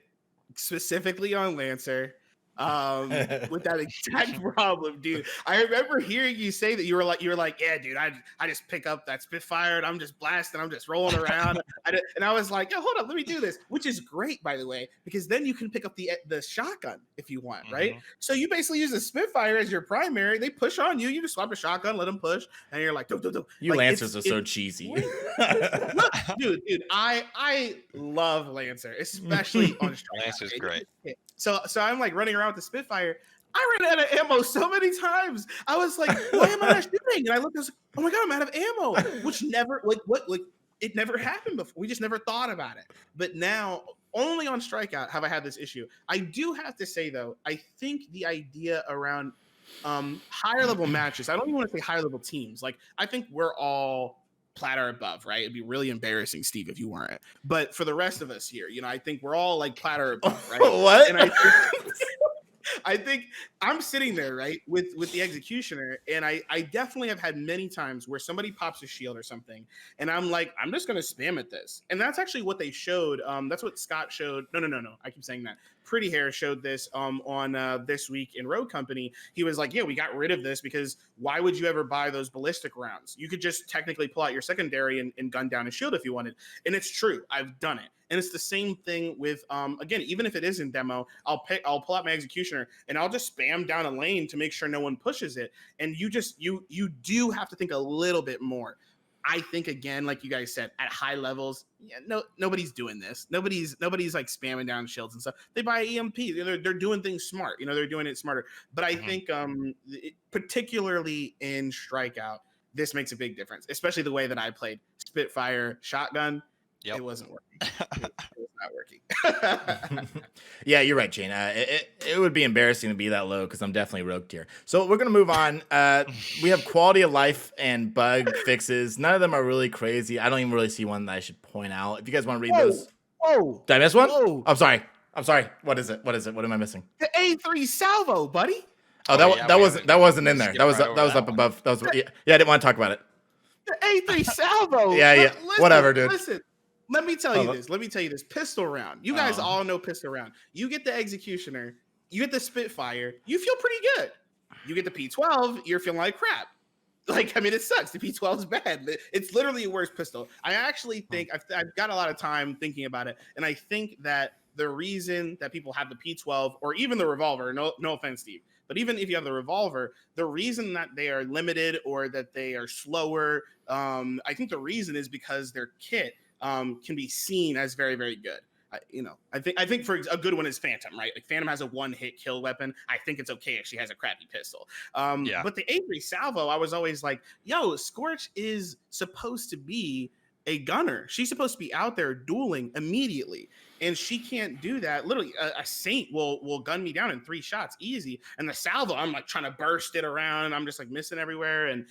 specifically on Lancer. With that exact problem, dude. I remember hearing you say that you were like, yeah, dude, I just pick up that Spitfire and I'm just blasting, I'm just rolling around. And I was like, yeah, hold up, let me do this, which is great, by the way, because then you can pick up the shotgun if you want, right? So you basically use the Spitfire as your primary. They push on you, you just swap a shotgun, let them push, and you're like, do. You like, Lancers are so cheesy. Look, dude, I love Lancer, especially on Strike. Lancer's great. So I'm like running around with the Spitfire. I ran out of ammo so many times. I was like, why am I not shooting? And I looked, I was like, oh my God, I'm out of ammo, which never, it never happened before. We just never thought about it. But now, only on Strikeout have I had this issue. I do have to say, though, I think the idea around higher level matches, I don't even want to say higher level teams. Like, I think we're all plat or above, right? It'd be really embarrassing, Steve, if you weren't. But for the rest of us here, I think we're all like plat or above, right? What? And I think I'm sitting there, right, with the Executioner, and I definitely have had many times where somebody pops a shield or something, and I'm like, I'm just gonna spam at this. And that's actually what they showed. That's what Scott showed. No. I keep saying that. Pretty Hair showed this on This Week in Rogue Company. He was like, yeah, we got rid of this because why would you ever buy those ballistic rounds? You could just technically pull out your secondary and gun down a shield if you wanted. And it's true. I've done it. And it's the same thing with, again, even if it is in demo, I'll pull out my Executioner and I'll just spam down a lane to make sure no one pushes it. And you do have to think a little bit more. I think, again, like you guys said, at high levels, nobody's doing this. Nobody's like spamming down shields and stuff. They buy EMP. They're doing things smart. They're doing it smarter. But I think, particularly in Strikeout, this makes a big difference, especially the way that I played Spitfire shotgun. Yep. It wasn't working. It was not working. Yeah, you're right, Shane. It would be embarrassing to be that low because I'm definitely rogue tier. So we're going to move on. We have quality of life and bug fixes. None of them are really crazy. I don't even really see one that I should point out. If you guys want to read those. Whoa. Did I miss one? Whoa. I'm sorry. What is it? What am I missing? The A3 salvo, buddy. Oh, that wasn't in there. That was up above. I didn't want to talk about it. The A3 salvo. Yeah. Listen, whatever, dude. Listen. Let me tell you this. Pistol round. You guys all know pistol round. You get the Executioner, you get the Spitfire, you feel pretty good. You get the P12, you're feeling like crap. It sucks. The P12 is bad. It's literally a worse pistol. I actually think I've got a lot of time thinking about it, and I think that the reason that people have the P12 or even the revolver, no offense, Steve, but even if you have the revolver, the reason that they are limited or that they are slower, I think the reason is because their kit can be seen as very, very good. I think for a good one is Phantom, right? Like Phantom has a one-hit kill weapon. I think it's okay if she has a crappy pistol. But the A3 Salvo, I was always like, yo, Scorch is supposed to be a gunner. She's supposed to be out there dueling immediately, and she can't do that. Literally, a Saint will gun me down in 3 shots easy, and the Salvo, I'm like trying to burst it around, and I'm just like missing everywhere. And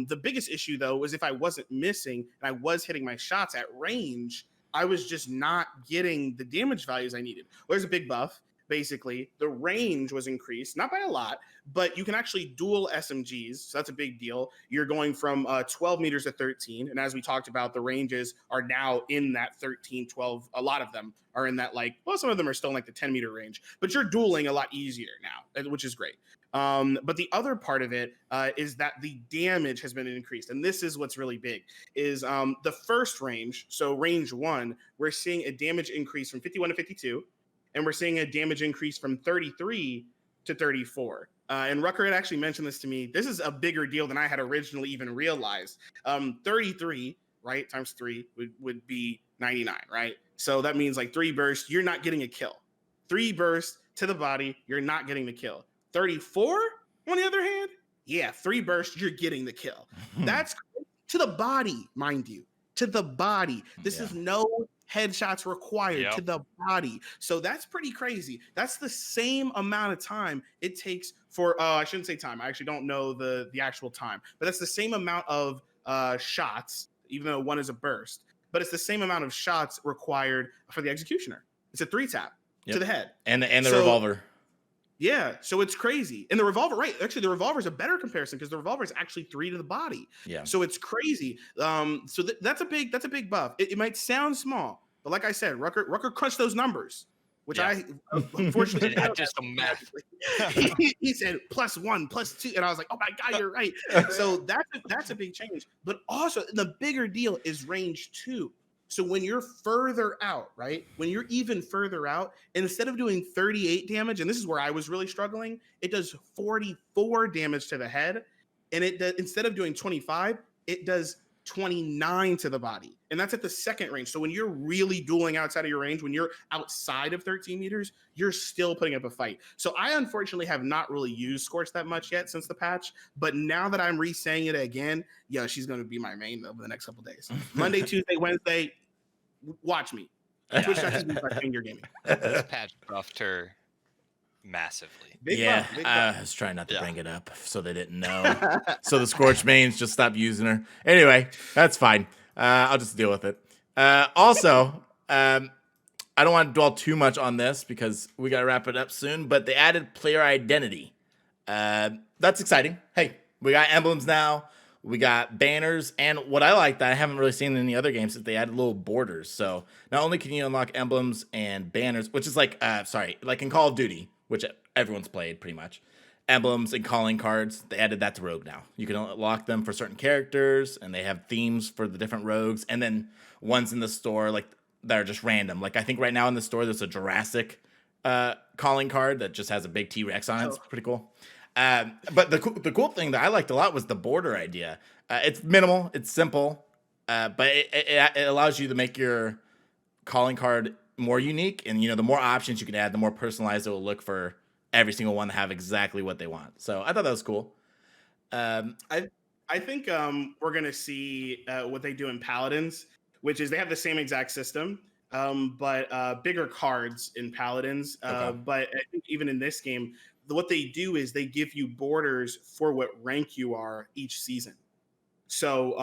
the biggest issue though was if I wasn't missing and I was hitting my shots at range, I was just not getting the damage values I needed. Well, there's a big buff. Basically, the range was increased, not by a lot, but you can actually dual SMGs. So that's a big deal. You're going from 12 meters to 13. And as we talked about, the ranges are now in that 13, 12. A lot of them are in that, like, well, some of them are still in like the 10-meter range, but you're dueling a lot easier now, which is great. But the other part of it is that the damage has been increased. And this is what's really big is the first range. So range 1, we're seeing a damage increase from 51 to 52. And we're seeing a damage increase from 33 to 34. And Rucker had actually mentioned this to me. This is a bigger deal than I had originally even realized. 33, right, times 3 would be 99, right? So that means like 3 bursts, you're not getting a kill. 3 bursts to the body, you're not getting the kill. 34, on the other hand, yeah, 3 bursts, you're getting the kill. That's to the body, mind you, to the body. This is no headshots required to the body. So that's pretty crazy. That's the same amount of time it takes for, I shouldn't say time. I actually don't know the actual time, but that's the same amount of shots, even though one is a burst, but it's the same amount of shots required for the executioner. It's a 3-tap to the head. And the revolver. Yeah, so it's crazy. And the revolver, right? Actually, the revolver is a better comparison because the revolver is actually 3 to the body. Yeah. So it's crazy. So that's a big buff. It might sound small, but like I said, Rucker crunched those numbers, which I unfortunately just the math. he said +1, +2, and I was like, oh my god, you're right. So that's a big change. But also the bigger deal is range 2. So when you're further out, right? When you're even further out, instead of doing 38 damage, and this is where I was really struggling, it does 44 damage to the head. And it does, instead of doing 25, it does 29 to the body. And that's at the second range. So when you're really dueling outside of your range, when you're outside of 13 meters, you're still putting up a fight. So I unfortunately have not really used Scorch that much yet since the patch. But now that I'm re-saying it again, yeah, she's going to be my main over the next couple days. Monday, Tuesday, Wednesday, watch me. Twitch.tv Chaingear Gaming. This patch buffed her massively. Big buff. I was trying not to bring it up so they didn't know. So the Scorch mains just stopped using her. Anyway, that's fine. I'll just deal with it. Also, I don't want to dwell too much on this because we got to wrap it up soon, but they added player identity. That's exciting. Hey, we got emblems now. We got banners, and what I like that I haven't really seen in any other games is they added little borders. So not only can you unlock emblems and banners, which is like in Call of Duty, which everyone's played pretty much, emblems and calling cards, they added that to Rogue now. You can unlock them for certain characters, and they have themes for the different rogues, and then ones in the store like that are just random. Like I think right now in the store there's a Jurassic calling card that just has a big T-Rex on it. It's pretty cool. But the cool thing that I liked a lot was the border idea. It's minimal, it's simple, but it allows you to make your calling card more unique. And, the more options you can add, the more personalized it will look for every single one to have exactly what they want. So I thought that was cool. I think we're going to see what they do in Paladins, which is they have the same exact system, but bigger cards in Paladins. But I think even in this game, what they do is they give you borders for what rank you are each season. So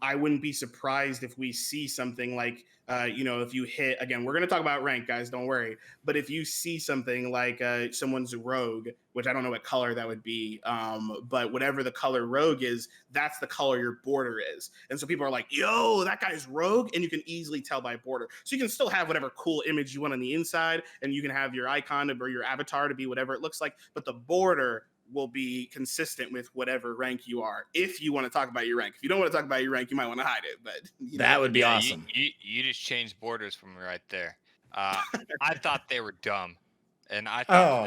I wouldn't be surprised if we see something like, if you hit, again, we're going to talk about rank, guys, don't worry. But if you see something like someone's rogue, which I don't know what color that would be, but whatever the color rogue is, that's the color your border is. And so people are like, yo, that guy's rogue. And you can easily tell by border. So you can still have whatever cool image you want on the inside, and you can have your icon or your avatar to be whatever it looks like. But the border will be consistent with whatever rank you are. If you want to talk about your rank, if you don't want to talk about your rank, you might want to hide it. But that would be awesome. You just changed borders from right there. I thought they were dumb, and I thought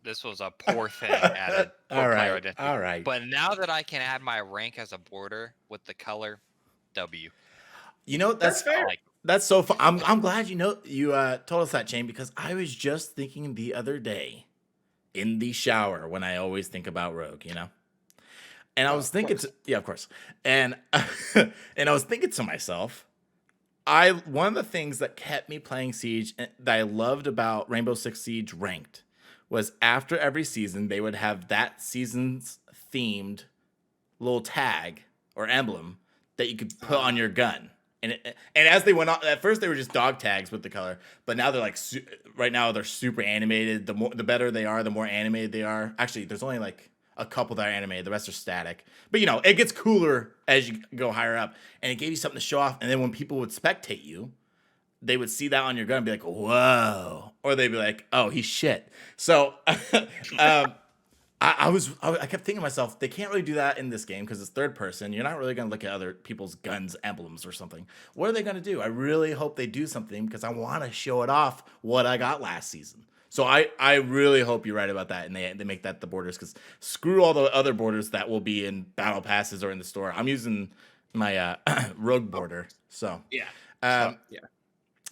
this was a poor thing added. All right. But now that I can add my rank as a border with the color W, that's fair. That's so fun. I'm glad you told us that, Chain, because I was just thinking the other day in the shower when I always think about Rogue, And I was thinking, of course. And and I was thinking to myself, one of the things that kept me playing Siege that I loved about Rainbow Six Siege Ranked was after every season they would have that season's themed little tag or emblem that you could put on your gun. And as they went on, at first they were just dog tags with the color, but now they're like right now they're super animated. The better they are, the more animated they are. Actually, there's only like a couple that are animated. The rest are static. But it gets cooler as you go higher up, and it gave you something to show off. And then when people would spectate you, they would see that on your gun and be like, "Whoa," or they'd be like, "Oh, he's shit." So I kept thinking to myself, they can't really do that in this game because it's third person. You're not really going to look at other people's guns emblems or something. What are they going to do? I really hope they do something because I want to show it off what I got last season. So I really hope you're right about that and they make that the borders, because screw all the other borders that will be in battle passes or in the store. I'm using my rogue border. So yeah.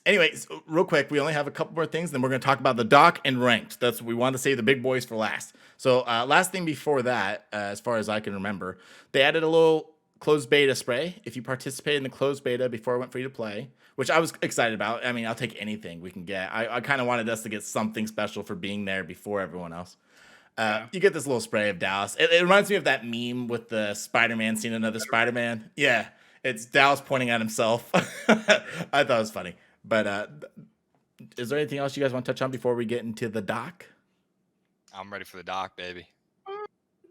Anyways, real quick, we only have a couple more things, then we're going to talk about the dock and ranked. That's what we want to save the big boys for last. So last thing before that, as far as I can remember, they added a little closed beta spray. If you participate in the closed beta before it went free to play, which I was excited about. I mean, I'll take anything we can get. I kind of wanted us to get something special for being there before everyone else. You get this little spray of Dallas. It reminds me of that meme with the Spider-Man seeing another Spider-Man. Yeah, it's Dallas pointing at himself. I thought it was funny. But is there anything else you guys want to touch on before we get into the dock? I'm ready for the dock, baby.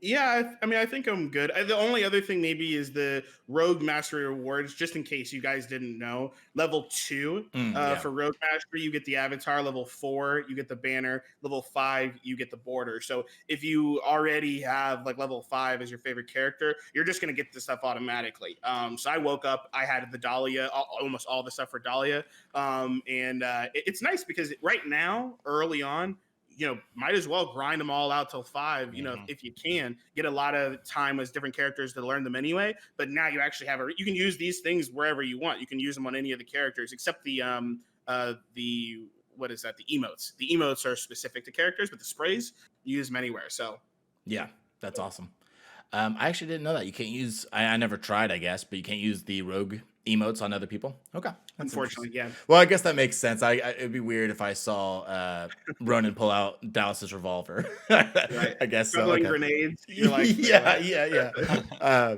Yeah, I think I'm good. The only other thing maybe is the Rogue Mastery Rewards, just in case you guys didn't know. Level 2 for Rogue Mastery, you get the avatar. Level 4, you get the banner. Level 5, you get the border. So if you already have like level 5 as your favorite character, you're just going to get this stuff automatically. So I woke up, I had the Dahlia, almost all the stuff for Dahlia. It's nice because right now, early on, might as well grind them all out till 5, if you can get a lot of time as different characters to learn them anyway. But now you actually you can use these things wherever you want. You can use them on any of the characters except the what is that? The emotes. The emotes are specific to characters, but the sprays, you use them anywhere. So yeah, that's awesome. I actually didn't know that. You can't use, I never tried, I guess, but you can't use the rogue emotes on other people. Okay. Unfortunately, yeah. Well, I guess that makes sense. It'd be weird if I saw Ronan pull out Dallas's revolver. Right. I guess so. Okay. Grenades. You're like, yeah.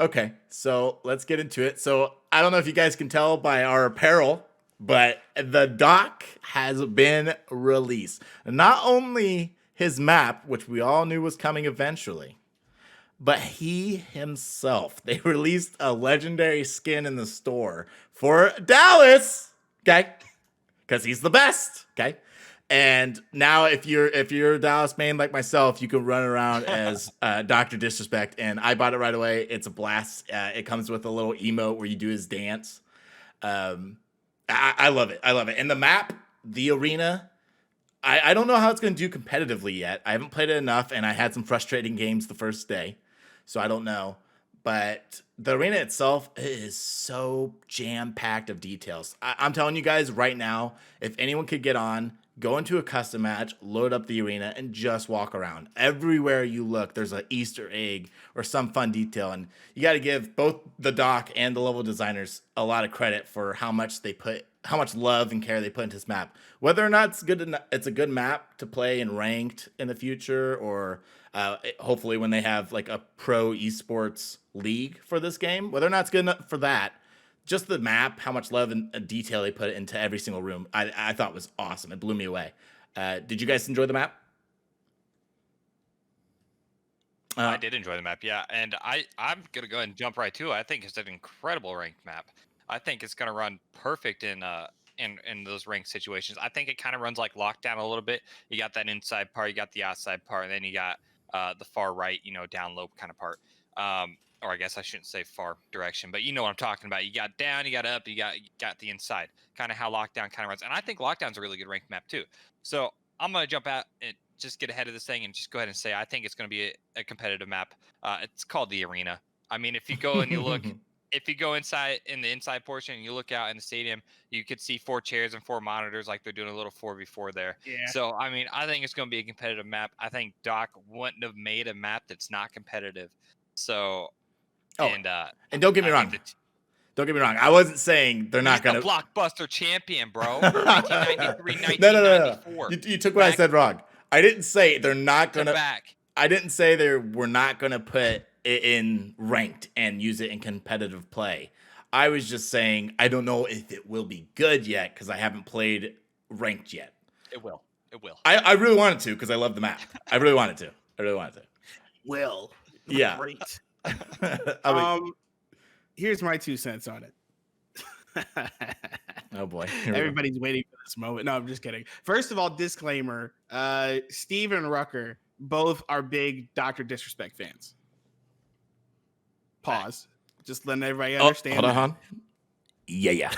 Okay, so let's get into it. So I don't know if you guys can tell by our apparel, but the dock has been released. Not only his map, which we all knew was coming eventually, but he himself. They released a legendary skin in the store for Dallas, okay? Because he's the best, okay? And now if you're a Dallas main like myself, you can run around as Dr. DisRespect, and I bought it right away. It's a blast. It comes with a little emote where you do his dance. I love it. And the map, the arena, I don't know how it's going to do competitively yet. I haven't played it enough, and I had some frustrating games the first day. So I don't know, but the arena itself is so jam-packed of details. I'm telling you guys right now, if anyone could get on, go into a custom match, load up the arena, and just walk around. Everywhere you look, there's an Easter egg or some fun detail, and you got to give both the dock and the level designers a lot of credit for how much love and care they put into this map. Whether or not it's a good map to play in ranked in the future, or hopefully when they have like a pro esports league for this game, whether or not it's good enough for that, just the map, how much love and detail they put into every single room, I thought was awesome. It blew me away. Did you guys enjoy the map? I did enjoy the map, yeah. And I'm going to go ahead and jump right to it. I think it's an incredible ranked map. I think it's going to run perfect in those ranked situations. I think it kind of runs like Lockdown a little bit. You got that inside part, you got the outside part, and then you got the far right, down low kind of part. Or I guess I shouldn't say far direction, but you know what I'm talking about. You got down, you got up, you got the inside. Kind of how Lockdown kind of runs. And I think Lockdown's a really good ranked map too. So I'm going to jump out and just get ahead of this thing and just go ahead and say I think it's going to be a competitive map. It's called the Arena. I mean, if you go and you look if you go inside in the inside portion and you look out in the stadium, you could see 4 chairs and 4 monitors, like they're doing a little 4v4 there. Yeah. So I mean, I think it's going to be a competitive map. I think Doc wouldn't have made a map that's not competitive. So, and don't get me wrong. Don't get me wrong. I wasn't saying they're not going to. Blockbuster champion, bro. 1993, 1994. No. You took what I said wrong. I didn't say they're not going to. I didn't say we're not going to put it in ranked and use it in competitive play. I was just saying I don't know if it will be good yet because I haven't played ranked yet. It will. It will. I really wanted to because I love the map. I really wanted to. Will. Yeah. Great. Here's my 2 cents on it. Oh boy. Everybody's waiting for this moment. No, I'm just kidding. First of all, disclaimer, Steve and Rucker both are big Dr. DisRespect fans. Pause. Just letting everybody understand. Hold on. Yeah.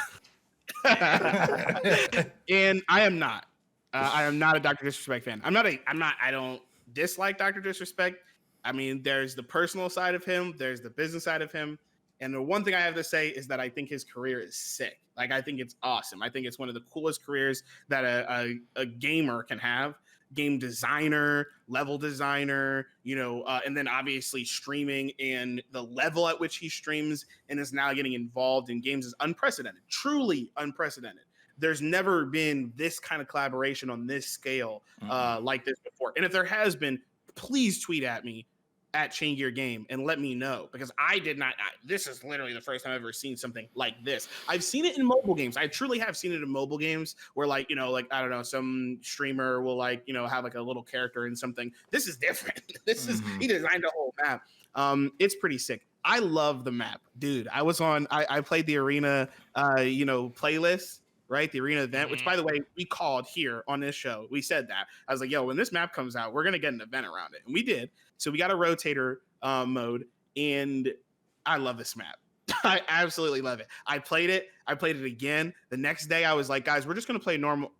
And I am not. I am not a Dr. DisRespect fan. I don't dislike Dr. DisRespect. I mean, there's the personal side of him, there's the business side of him. And the one thing I have to say is that I think his career is sick. Like, I think it's awesome. I think it's one of the coolest careers that a gamer can have. Game designer, level designer, and then obviously streaming, and the level at which he streams and is now getting involved in games is unprecedented, truly unprecedented. There's never been this kind of collaboration on this scale like this before. And if there has been, please tweet at me at Chaingear Game and let me know, because I did not. This is literally the first time I've ever seen something like this. I've seen it in mobile games. I truly have seen it in mobile games where, I don't know, some streamer will have a little character in something. This is different. He designed a whole map. It's pretty sick. I love the map, dude. I played the arena, playlist. Right, the arena event, which, by the way, we called here on this show. We said that. I was like, yo, when this map comes out, we're going to get an event around it. And we did. So we got a rotator mode, and I love this map. I absolutely love it. I played it again. The next day, I was like, guys, we're just going to play normal.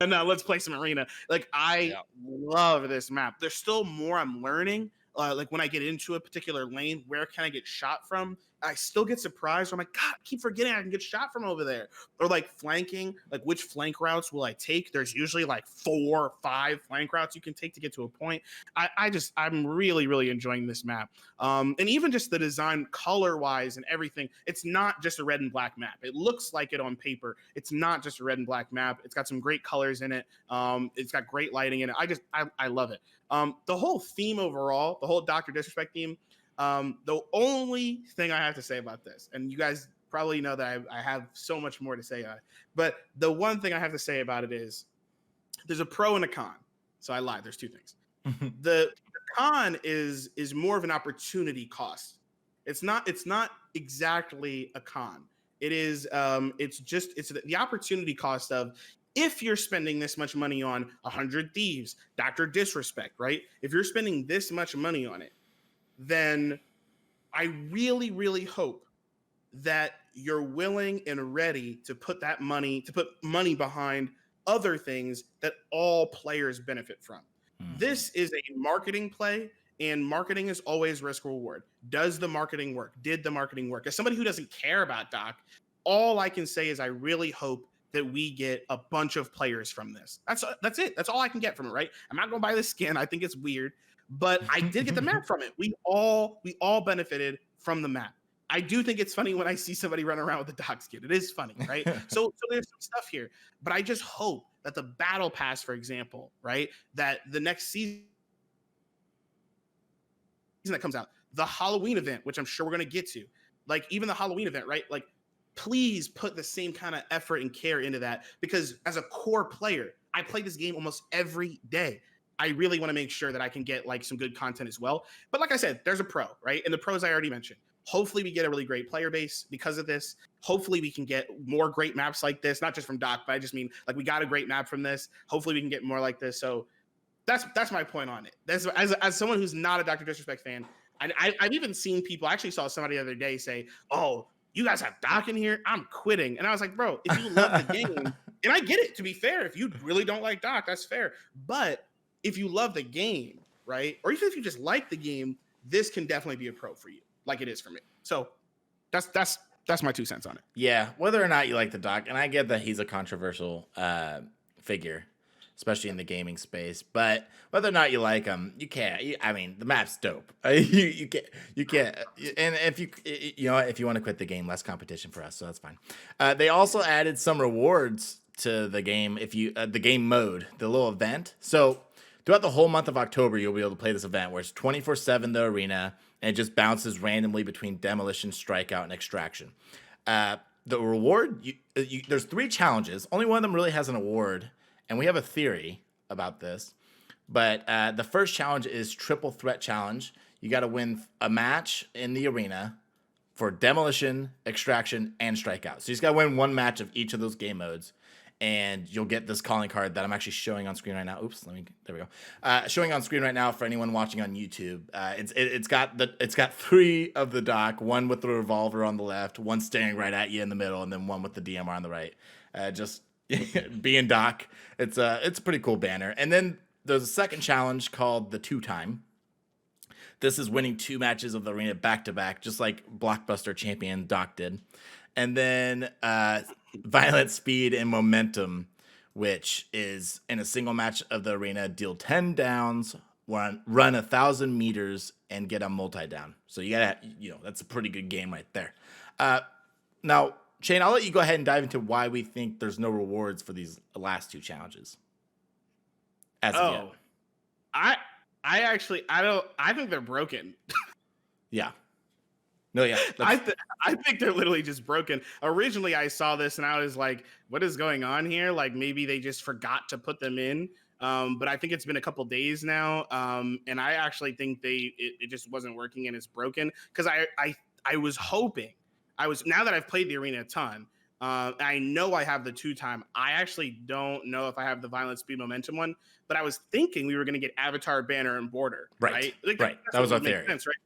And now let's play some arena. I love this map. There's still more I'm learning. When I get into a particular lane, where can I get shot from? I still get surprised. I'm like, God, I keep forgetting I can get shot from over there. Or flanking, which flank routes will I take? There's usually 4 or 5 flank routes you can take to get to a point. I'm really, really enjoying this map. And even just the design color-wise and everything, it's not just a red and black map. It looks like it on paper. It's not just a red and black map. It's got some great colors in it. It's got great lighting in it. I love it. The whole theme overall, the whole Dr. DisRespect theme, the only thing I have to say about this, and you guys probably know that I have so much more to say on it, but the one thing I have to say about it is there's a pro and a con. So I lied. There's 2 things. The con is more of an opportunity cost. It's not exactly a con. It is it's the opportunity cost of, if you're spending this much money on 100 Thieves, Dr. DisRespect, right? If you're spending this much money on it, then I really, really hope that you're willing and ready to put money behind other things that all players benefit from. This is a marketing play, and marketing is always risk reward. Does the marketing work? Did the marketing work? As somebody who doesn't care about Doc, all I can say is I really hope that we get a bunch of players from this. That's it. That's all I can get from it, right? I'm not going to buy the skin. I think it's weird, but I did get the map from it. We all benefited from the map. I do think it's funny when I see somebody run around with the Doc skin. It is funny, right? So there's some stuff here, but I just hope that the battle pass, for example, right, that the next season that comes out, the Halloween event, which I'm sure we're going to get to, even the Halloween event, right? Please put the same kind of effort and care into that, because as a core player, I play this game almost every day. I really want to make sure that I can get some good content as well. But like I said, there's a pro, right? And the pros I already mentioned. Hopefully we get a really great player base because of this. Hopefully we can get more great maps like this, not just from Doc, but I just mean we got a great map from this. Hopefully we can get more like this. So that's my point on it. As someone who's not a Dr. DisRespect fan, I've even seen people, I actually saw somebody the other day say, oh, you guys have Doc in here? I'm quitting. And I was like, bro, if you love the game, and I get it, to be fair, if you really don't like Doc, that's fair. But if you love the game, right? Or even if you just like the game, this can definitely be a pro for you, like it is for me. So That's my 2 cents on it. Yeah, whether or not you like the doc, and I get that he's a controversial figure, especially in the gaming space. But whether or not you like him, you can't. I mean, the map's dope. You can't. And if if you want to quit the game, less competition for us, so that's fine. They also added some rewards to the game if you the game mode, the little event. So throughout the whole month of October, you'll be able to play this event where it's 24/7 the arena, and it just bounces randomly between demolition, strikeout, and extraction. The reward, there's 3 challenges. Only one of them really has an award, and we have a theory about this. But the first challenge is Triple Threat Challenge. You got to win a match in the arena for demolition, extraction, and strikeout. So you just got to win one match of each of those game modes, and you'll get this calling card that I'm actually showing on screen right now. Oops, there we go. Showing on screen right now for anyone watching on YouTube. It's got 3 of the doc, one with the revolver on the left, one staring right at you in the middle, and then one with the DMR on the right. Just being doc. It's a pretty cool banner. And then there's a second challenge called the 2-time. This is winning 2 matches of the arena back to back, just like Blockbuster champion Doc did. And then Violent Speed and Momentum, which is in a single match of the arena, deal 10 downs, run 1,000 meters, and get a multi-down. So you gotta, that's a pretty good game right there. Now, Shane, I'll let you go ahead and dive into why we think there's no rewards for these last 2 challenges. As of yet. I think they're broken. Yeah. No, yeah. I think they're literally just broken. Originally, I saw this and I was like, what is going on here? Like, maybe they just forgot to put them in. But I think it's been a couple days now. And I actually think it just wasn't working and it's broken. Because I was hoping, now that I've played the arena a ton, I know I have the 2-time. I actually don't know if I have the Violent Speed Momentum one, but I was thinking we were going to get Avatar, Banner, and Border. Right. Like, right. That was our theory. Sense, right?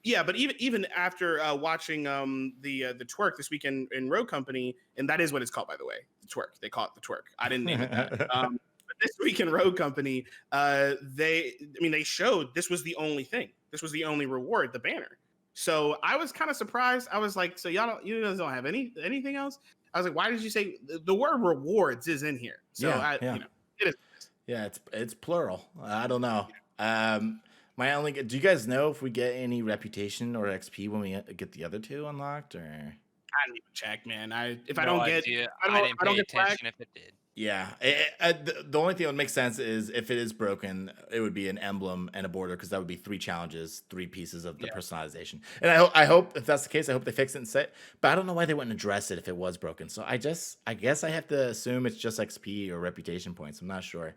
Yeah, but even after watching the twerk this weekend in RoCo Company, and that is what it's called, by the way, the twerk. They call it the twerk. I didn't name it that. But this week in RoCo Company, they showed this was the only thing. This was the only reward, the banner. So I was kind of surprised. I was like, so you guys don't have anything else? I was like, why did you say the word rewards is in here? So it is. Yeah, it's plural. I don't know. Do you guys know if we get any reputation or XP when we get the other 2 unlocked, or? I didn't even check, man. I didn't pay attention if it did. Yeah, the only thing that would make sense is if it is broken, it would be an emblem and a border, because that would be 3 challenges, 3 pieces of the personalization. And I hope if that's the case, I hope they fix it and set. But I don't know why they wouldn't address it if it was broken. So I guess I have to assume it's just XP or reputation points. I'm not sure.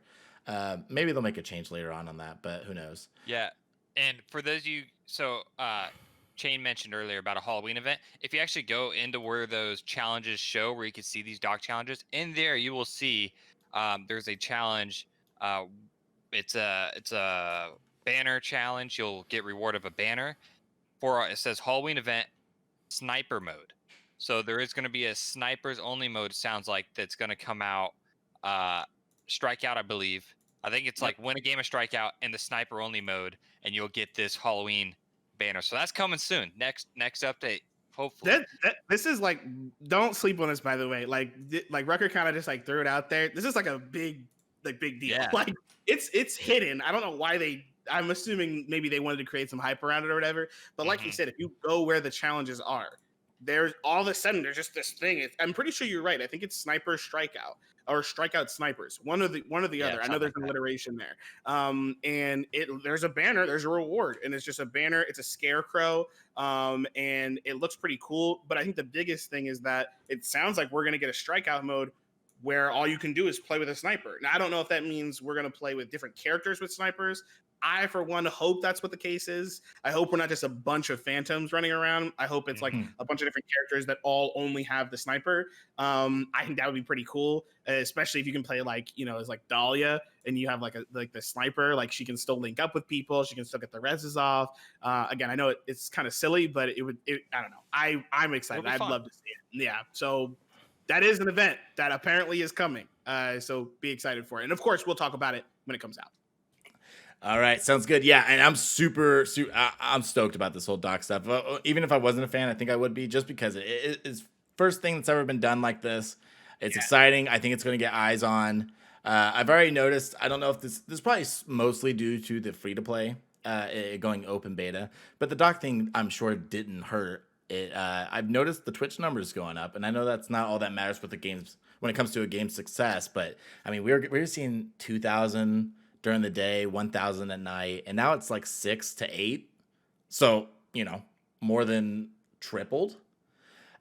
Maybe they'll make a change later on that, but who knows? Yeah, and for those of you, Chain mentioned earlier about a Halloween event. If you actually go into where those challenges show, where you can see these doc challenges, in there you will see there's a challenge. It's a banner challenge. You'll get reward of a banner for it says Halloween event sniper mode. So there is going to be a snipers only mode. Sounds like that's going to come out. Strikeout, I believe. I think it's like win a game of strikeout in the sniper only mode, and you'll get this Halloween banner. So that's coming soon. Next update, hopefully. This is like, don't sleep on this, by the way. Like Rucker kind of just like threw it out there. This is like a big deal. Yeah. Like it's hidden. I don't know why I'm assuming maybe they wanted to create some hype around it or whatever. But like you said, if you go where the challenges are, there's all of a sudden there's just this thing. I'm pretty sure you're right. I think it's sniper strikeout or strikeout snipers. One or the other. I know there's an alliteration there. And there's a banner, there's a reward, and it's just a banner. It's a scarecrow. And it looks pretty cool. But I think the biggest thing is that it sounds like we're gonna get a strikeout mode where all you can do is play with a sniper. Now I don't know if that means we're gonna play with different characters with snipers. I, for one, hope that's what the case is. I hope we're not just a bunch of phantoms running around. I hope it's like a bunch of different characters that all only have the sniper. I think that would be pretty cool, especially if you can play as like Dahlia and you have like the sniper. Like she can still link up with people. She can still get the reses off. Again, I know it's kind of silly, but I don't know. I'm excited. I'd love to see it. Yeah. So that is an event that apparently is coming. So be excited for it. And of course, we'll talk about it when it comes out. All right, sounds good. Yeah, and I'm I'm stoked about this whole dock stuff. Even if I wasn't a fan, I think I would be, just because it is first thing that's ever been done like this. It's exciting. I think it's going to get eyes on. I've already noticed. I don't know if this is probably mostly due to the free to play going open beta, but the dock thing I'm sure didn't hurt it. I've noticed the Twitch numbers going up, and I know that's not all that matters with the games when it comes to a game's success. But I mean, we're seeing 2,000 during the day, 1,000 at night, and now it's like 6 to 8. So, more than tripled.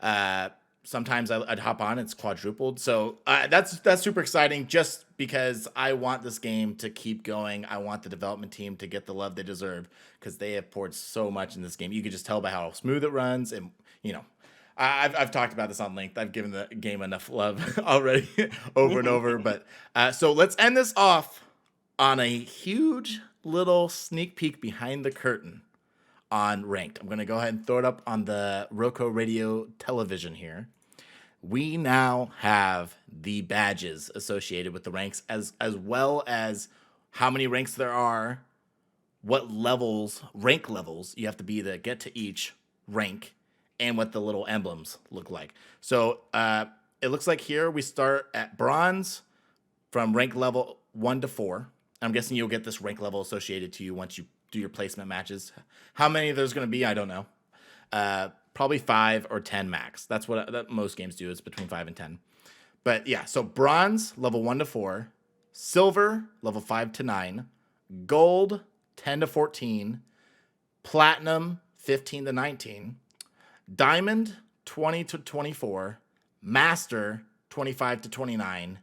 Sometimes I'd hop on, it's quadrupled. So that's super exciting, just because I want this game to keep going. I want the development team to get the love they deserve, because they have poured so much in this game. You can just tell by how smooth it runs, and I've talked about this on length. I've given the game enough love already over and over. But so let's end this off on a huge little sneak peek behind the curtain on Ranked. I'm going to go ahead and throw it up on the RoCo Radio television here. We now have the badges associated with the ranks, as well as how many ranks there are, what rank levels you have to be to get to each rank, and what the little emblems look like. So it looks like here we start at bronze from rank level 1 to 4. I'm guessing you'll get this rank level associated to you once you do your placement matches. How many there's going to be, I don't know. Probably 5 or 10 max. That's what most games do. It's between 5 and 10. But yeah, so bronze, level 1 to 4. Silver, level 5 to 9. Gold, 10 to 14. Platinum, 15 to 19. Diamond, 20 to 24. Master, 25 to 29.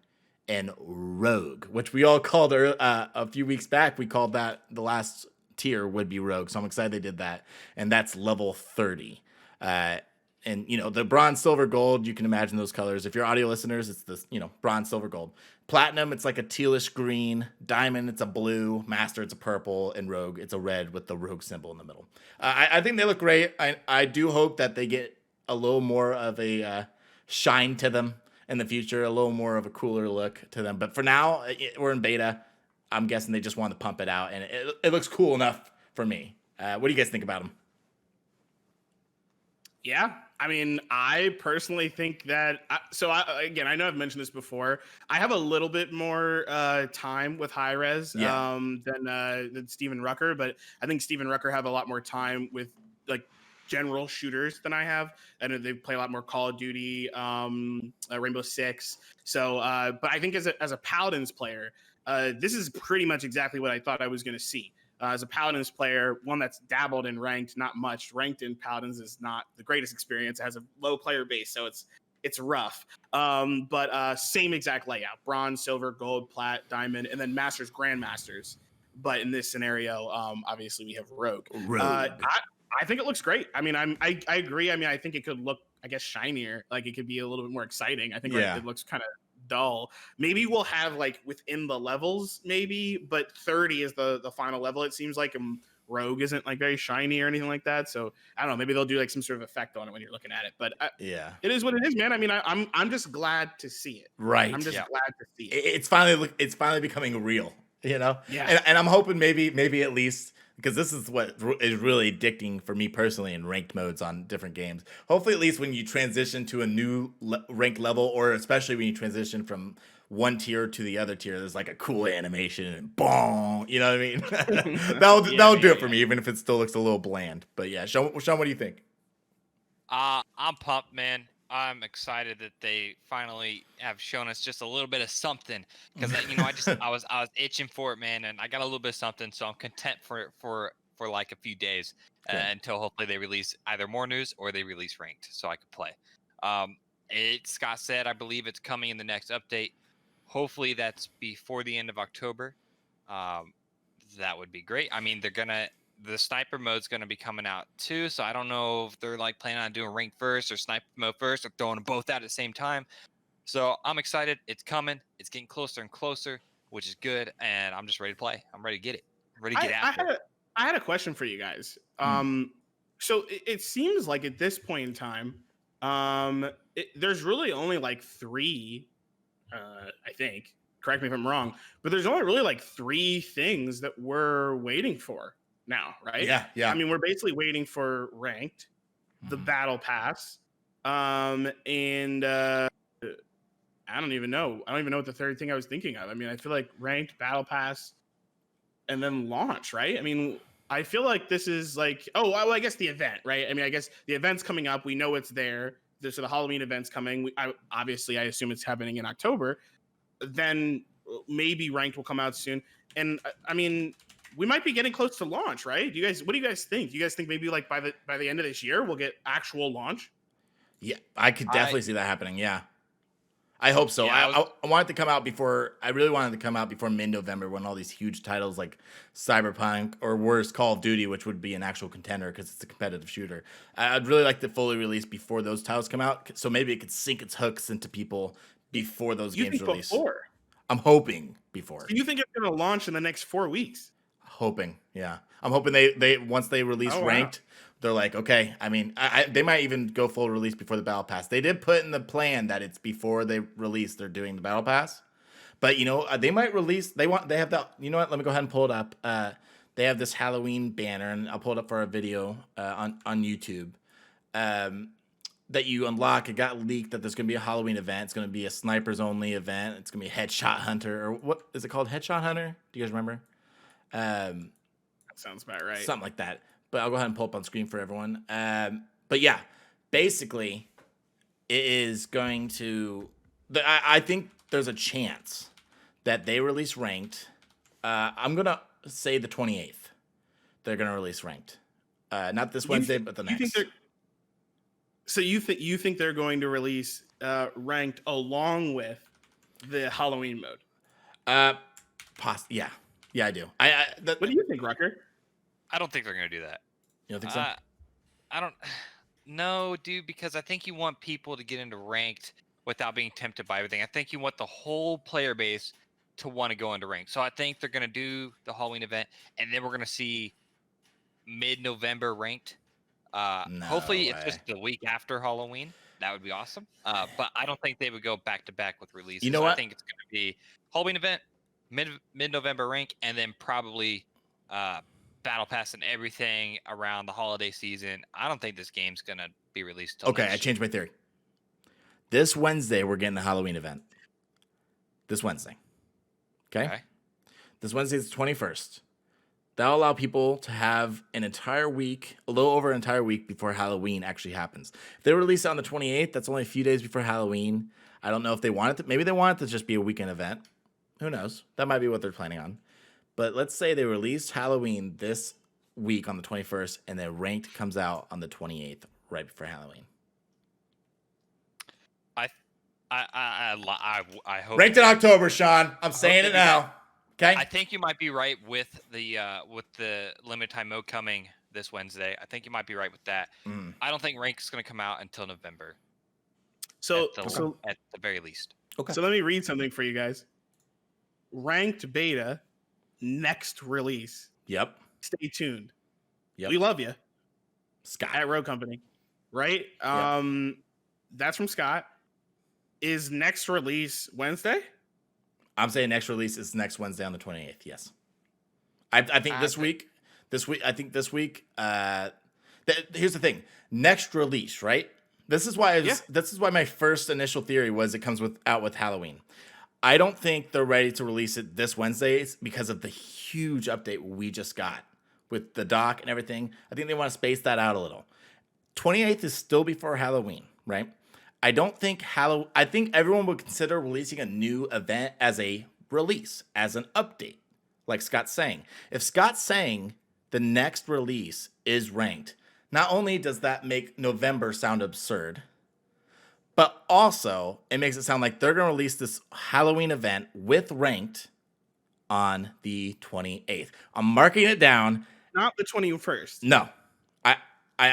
And Rogue, which we all called a few weeks back. We called that the last tier would be Rogue. So I'm excited they did that. And that's level 30. And, the bronze, silver, gold, you can imagine those colors. If you're audio listeners, it's this, bronze, silver, gold. Platinum, it's like a tealish green. Diamond, it's a blue. Master, it's a purple. And Rogue, it's a red with the Rogue symbol in the middle. I think they look great. I do hope that they get a little more of a shine to them in the future, a little more of a cooler look to them. But for now, we're in beta. I'm guessing they just want to pump it out, and it looks cool enough for me. What do you guys think about them? Yeah, I mean, I personally think that. I know I've mentioned this before. I have a little bit more time with high res than Steven Rucker, but I think Steven Rucker have a lot more time with like general shooters than I have, and they play a lot more Call of Duty, Rainbow Six. So, but I think as a Paladins player, this is pretty much exactly what I thought I was going to see. As a Paladins player, one that's dabbled in Ranked, not much. Ranked in Paladins is not the greatest experience. It has a low player base, so it's rough. But same exact layout: bronze, silver, gold, plat, diamond, and then masters, grandmasters. But in this scenario, obviously we have Rogue. I think it looks great. I mean, I agree. I mean, I think it could look, I guess, shinier. Like it could be a little bit more exciting. I think it looks kind of dull. Maybe we'll have like within the levels, but 30 is the final level. It seems like Rogue isn't like very shiny or anything like that. So I don't know. Maybe they'll do like some sort of effect on it when you're looking at it. But it is what it is, man. I mean, I'm just glad to see it. Right. I'm just glad to see it. It's finally becoming real. Yeah. And I'm hoping maybe at least, because this is what is really addicting for me personally in ranked modes on different games. Hopefully, at least when you transition to a new ranked level, or especially when you transition from one tier to the other tier, there's like a cool animation and boom. You know what I mean? that'll do it for me, even if it still looks a little bland. But yeah, Sean, what do you think? I'm pumped, man. I'm excited that they finally have shown us just a little bit of something, because I was itching for it, man, and I got a little bit of something, so I'm content for like a few days until hopefully they release either more news or they release Ranked so I could play. Scott said I believe it's coming in the next update. Hopefully that's before the end of October. That would be great. I mean, the sniper mode's going to be coming out too, so I don't know if they're like planning on doing rank first or sniper mode first, or throwing them both out at the same time. So I'm excited. It's coming. It's getting closer and closer, which is good, and I'm just ready to play. I'm ready to get it. I'm ready to get after it. I had a question for you guys. So it seems like at this point in time, there's really only like 3, I think, correct me if I'm wrong, but there's only really like 3 things that we're waiting for now, right? Yeah. I mean, we're basically waiting for ranked, the battle pass, and I don't even know. I don't even know what the third thing I was thinking of. I mean, I feel like ranked, battle pass, and then launch, right? I mean, I feel like this is like, I guess the event, right? I mean, I guess the event's coming up. We know it's there. So the Halloween event's coming. I assume it's happening in October. Then maybe ranked will come out soon. And I mean, we might be getting close to launch, right? What do you guys think? Do you guys think maybe like by the end of this year we'll get actual launch? Yeah, I could definitely see that happening. Yeah. I hope so. Yeah, I want it to come out before. I really wanted to come out before mid-November when all these huge titles like Cyberpunk or worse, Call of Duty, which would be an actual contender because it's a competitive shooter. I'd really like to fully release before those titles come out, so maybe it could sink its hooks into people before those games release. Before? I'm hoping before. So you think it's going to launch in the next 4 weeks? Hoping, yeah. I'm hoping they once they release ranked. They're like, okay. I mean, they might even go full release before the battle pass. They did put in the plan that it's before they release. They're doing the battle pass, but they might release. They have that. You know what? Let me go ahead and pull it up. They have this Halloween banner, and I'll pull it up for a video on YouTube. That you unlock. It got leaked that there's gonna be a Halloween event. It's gonna be a snipers only event. It's gonna be a headshot hunter, or what is it called? Headshot hunter? Do you guys remember? That sounds about right. Something like that. But I'll go ahead and pull up on screen for everyone. But yeah, basically, it is going to. I think there's a chance that they release ranked. I'm gonna say the 28th. They're gonna release ranked. Not this Wednesday, but the next. So you think they're going to release ranked along with the Halloween mode? Yeah, I do. What do you think, Rucker? I don't think they're going to do that. You don't think so? I don't. No, dude, because I think you want people to get into ranked without being tempted by everything. I think you want the whole player base to want to go into ranked. So I think they're going to do the Halloween event, and then we're going to see mid-November ranked. Hopefully it's just the week after Halloween. That would be awesome. But I don't think they would go back-to-back with releases. You know what? I think it's going to be Halloween event, mid-November rank, and then probably battle pass and everything around the holiday season. I don't think this game's gonna be released till Okay, I changed my theory. This Wednesday we're getting the Halloween event. This Wednesday. Okay? This Wednesday is the 21st. That'll allow people to have an entire week, a little over an entire week before Halloween actually happens. If they release it on the 28th, that's only a few days before Halloween. I don't know if they want it to, maybe they want it to just be a weekend event. Who knows? That might be what they're planning on. But let's say they released Halloween this week on the 21st, and then ranked comes out on the 28th, right before Halloween. I hope ranked in October, Sean. I'm saying it now. Okay. I think you might be right with the limited time mode coming this Wednesday. I think you might be right with that. I don't think ranked is going to come out until November. So at the very least. Okay. So let me read something for you guys. Ranked beta. Next release. Yep. Stay tuned. Yep. We love you. Scott at Rogue Company. Right? Yep. That's from Scott. Is next release Wednesday? I'm saying next release is next Wednesday on the 28th. Yes. I think this week. Here's the thing. Next release, right? This is why this is why my first initial theory was it comes out with Halloween. I don't think they're ready to release it this Wednesday because of the huge update we just got with the dock and everything. I think they want to space that out a little. 28th is still before Halloween, right? I think everyone would consider releasing a new event as a release, as an update, like Scott's saying. If Scott's saying the next release is ranked, not only does that make November sound absurd, but also, it makes it sound like they're going to release this Halloween event with ranked on the 28th. I'm marking it down. Not the 21st. No. So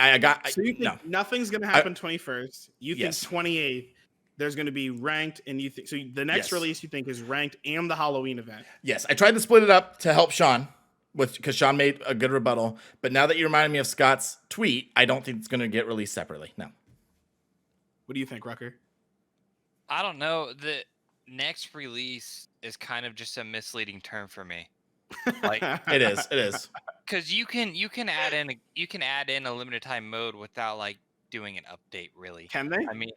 you think nothing's going to happen 21st. You think 28th, there's going to be ranked, and you think so the next release you think is ranked and the Halloween event. Yes. I tried to split it up to help Sean, because Sean made a good rebuttal. But now that you reminded me of Scott's tweet, I don't think it's going to get released separately. No. What do you think, Rucker? I don't know. next release is kind of just a misleading term for me. Like It is. Because you can add in a limited time mode without like doing an update. Really, Can they? I mean,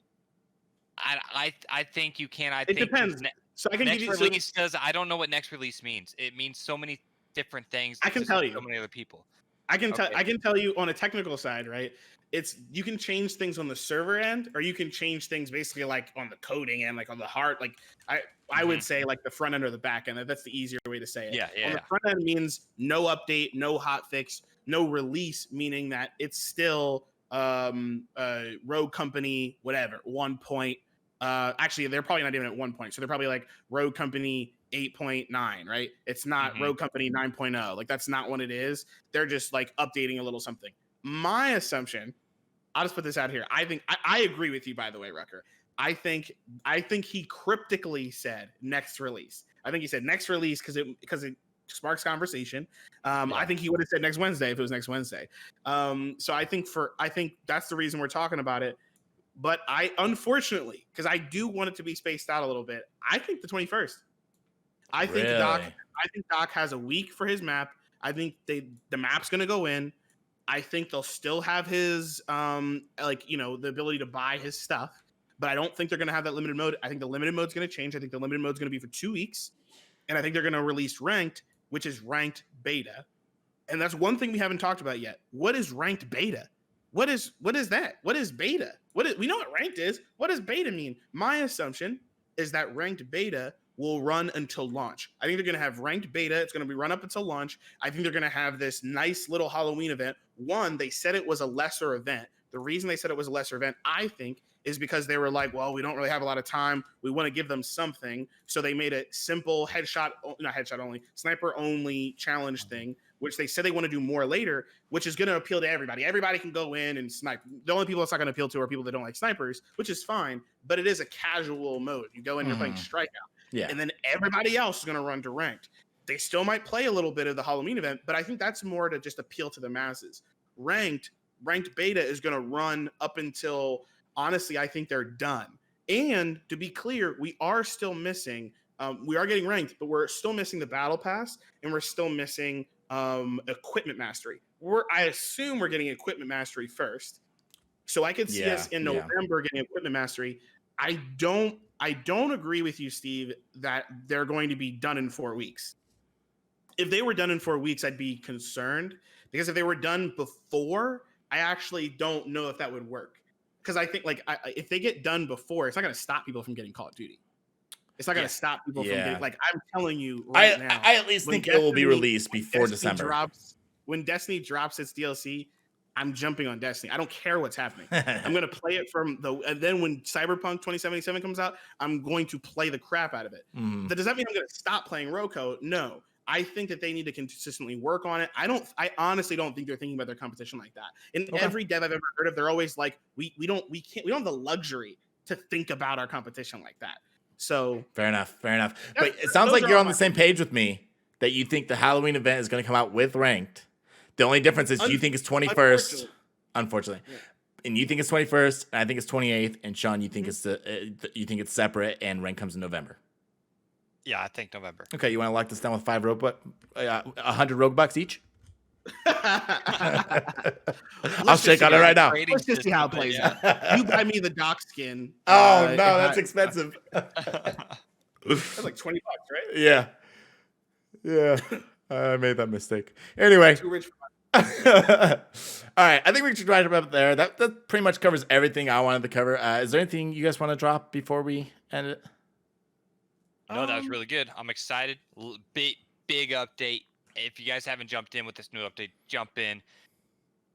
I think you can. It depends. So I can next give you release does. I don't know what next release means. It means so many different things. I can tell you. So many other people. I can tell you on a technical side, right? It's you can change things on the server end, or you can change things basically like on the coding end, like on the heart. Like I would say like the front end or the back end. That's the easier way to say it. Yeah. On the front end means no update, no hot fix, no release, meaning that it's still Rogue Company, whatever, 1 point. Actually, they're probably not even at 1 point. So they're probably like Rogue Company 8.9, right? It's not Rogue Company 9.0. Like that's not what it is. They're just like updating a little something. My assumption, I'll just put this out here. I think I agree with you, by the way, Rucker. I think he cryptically said next release. I think he said next release because it sparks conversation. I think he would have said next Wednesday if it was next Wednesday. So I think that's the reason we're talking about it. But unfortunately, because I do want it to be spaced out a little bit, I think the 21st. I think Doc has a week for his map. I think the map's gonna go in. I think they'll still have his the ability to buy his stuff, but I don't think they're gonna have that limited mode. I think the limited mode's gonna change. I think the limited mode's gonna be for 2 weeks, and I think they're gonna release ranked, which is ranked beta. And that's one thing we haven't talked about yet. What is ranked beta? What is that? What is beta? We know what ranked is. What does beta mean? My assumption is that ranked beta will run until launch. I think they're going to have ranked beta. It's going to be run up until launch. I think they're going to have this nice little Halloween event. One, they said it was a lesser event. The reason they said it was a lesser event, I think, is because they were like, well, we don't really have a lot of time. We want to give them something. So they made a simple sniper only challenge thing, which they said they want to do more later, which is going to appeal to everybody. Everybody can go in and snipe. The only people it's not going to appeal to are people that don't like snipers, which is fine, but it is a casual mode. You go in, you're playing Strikeout. Yeah. And then everybody else is going to run to ranked. They still might play a little bit of the Halloween event, but I think that's more to just appeal to the masses. Ranked beta is going to run up until, honestly, I think they're done. And to be clear, we are still missing, we are getting ranked, but we're still missing the battle pass, and we're still missing equipment mastery. I assume we're getting equipment mastery first. So I could see us in November getting equipment mastery. I don't agree with you, Steve, that they're going to be done in 4 weeks. If they were done in 4 weeks, I'd be concerned, because if they were done before, I actually don't know if that would work. Because I think if they get done before, it's not going to stop people from getting Call of Duty. It's not going to stop people from getting, I'm telling you right now. I at least think it will be released before December. When Destiny drops its DLC, I'm jumping on Destiny. I don't care what's happening. I'm going to play it and then when Cyberpunk 2077 comes out, I'm going to play the crap out of it. Does that mean I'm going to stop playing RoCo? No. I think that they need to consistently work on it. I honestly don't think they're thinking about their competition like that. In every dev I've ever heard of, they're always like, we don't have the luxury to think about our competition like that. So fair enough. But it sounds like you're on the same page with me, that you think the Halloween event is going to come out with ranked. The only difference is you think it's 21st, unfortunately. Yeah. And you think it's 21st, and I think it's 28th, and Sean, you think it's separate, and rank comes in November. Yeah, I think November. Okay, you want to lock this down with 100 Roguebucks each? I'll shake on it right now. Let's just see how it plays out. You buy me the Doc skin. Oh, no, that's expensive. That's like $20, right? Yeah. I made that mistake. Anyway. Too rich for all right, I think we should wrap it up there. That pretty much covers everything I wanted to cover. Is there anything you guys want to drop before we end it? No, that was really good. I'm excited. Big update. If you guys haven't jumped in with this new update, jump in,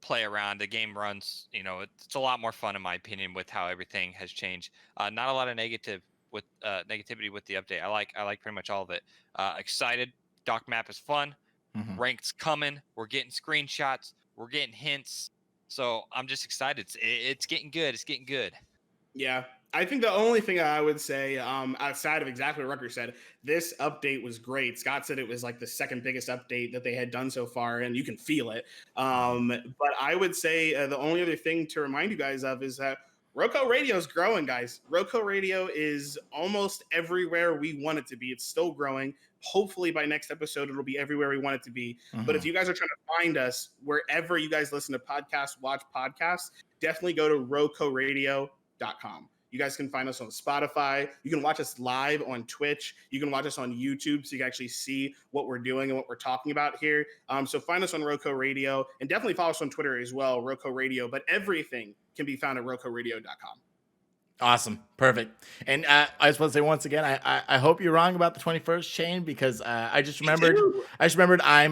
play around. The game runs, it's a lot more fun in my opinion with how everything has changed. Not a lot of negativity with the update. I like pretty much all of it. Excited. Doc map is fun. Ranked's coming. We're getting screenshots. We're getting hints. So I'm just excited. It's getting good. It's getting good. Yeah. I think the only thing I would say, outside of exactly what Rucker said, this update was great. Scott said it was like the second biggest update that they had done so far, and you can feel it. But I would say the only other thing to remind you guys of is that RoCo Radio is growing, guys. RoCo Radio is almost everywhere we want it to be. It's still growing. Hopefully by next episode, it'll be everywhere we want it to be. But if you guys are trying to find us, wherever you guys listen to podcasts, watch podcasts, definitely go to RoCoRadio.com. You guys can find us on Spotify. You can watch us live on Twitch. You can watch us on YouTube so you can actually see what we're doing and what we're talking about here. So find us on RoCo Radio, and definitely follow us on Twitter as well, RoCo Radio. But everything can be found at RoCoRadio.com. Awesome. Perfect. And I just want to say once again, I hope you're wrong about the 21st chain, because I just remembered I'm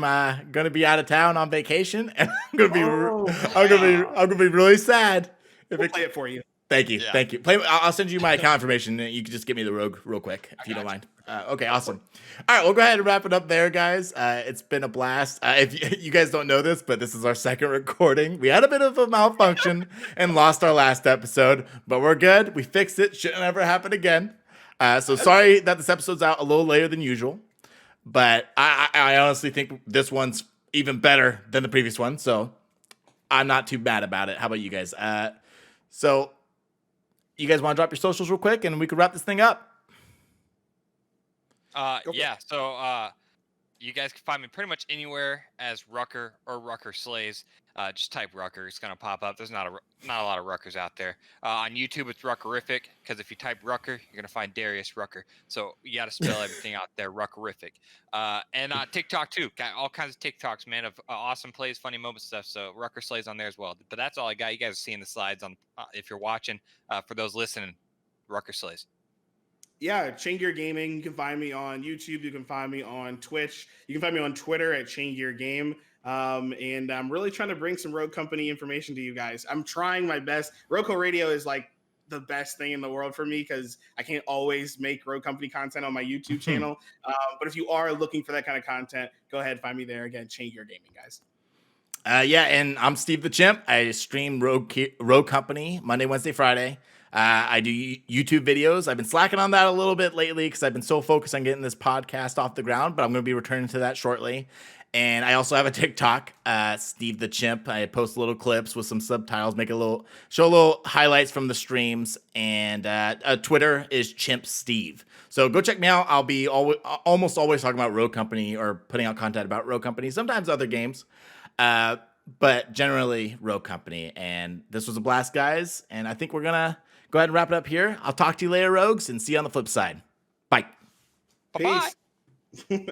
going to be out of town on vacation, and I'm going to be really sad if we'll play it for you. Thank you. Yeah. Thank you. I'll send you my account information. You can just give me the Rogue real quick, if you don't mind. Okay, awesome. All right, we'll go ahead and wrap it up there, guys. It's been a blast. If you guys don't know this, but this is our second recording. We had a bit of a malfunction and lost our last episode, but we're good. We fixed it. Shouldn't ever happen again. So sorry that this episode's out a little later than usual, but I honestly think this one's even better than the previous one, so I'm not too bad about it. How about you guys? So you guys want to drop your socials real quick, and we could wrap this thing up? Yeah. So you guys can find me pretty much anywhere as Rucker or Rucker Slays. Just type Rucker; it's gonna pop up. There's not a lot of Ruckers out there. On YouTube, it's Ruckerific, because if you type Rucker, you're gonna find Darius Rucker. So you got to spell everything out there, Ruckerific. And TikTok too. Got all kinds of TikToks, man, of awesome plays, funny moments, stuff. So Rucker Slays on there as well. But that's all I got. You guys are seeing the slides on if you're watching. For those listening, Rucker Slays. Yeah, Chaingear Gaming. You can find me on YouTube. You can find me on Twitch. You can find me on Twitter at Chaingear Game. And I'm really trying to bring some Rogue Company information to you guys. I'm trying my best. RoCo Radio is like the best thing in the world for me, because I can't always make Rogue Company content on my YouTube channel. But if you are looking for that kind of content, go ahead, find me there. Again, Chaingear Gaming, guys. Yeah, and I'm SteveTheChimp. I stream Rogue Company Monday, Wednesday, Friday. I do YouTube videos. I've been slacking on that a little bit lately because I've been so focused on getting this podcast off the ground, but I'm going to be returning to that shortly. And I also have a TikTok, SteveTheChimp. I post little clips with some subtitles, show a little highlights from the streams. And Twitter is Chimp Steve. So go check me out. I'll be almost always talking about Rogue Company, or putting out content about Rogue Company, sometimes other games. But generally Rogue Company. And this was a blast, guys. And I think we're going to go ahead and wrap it up here. I'll talk to you later, Rogues, and see you on the flip side. Bye. Bye-bye. Peace.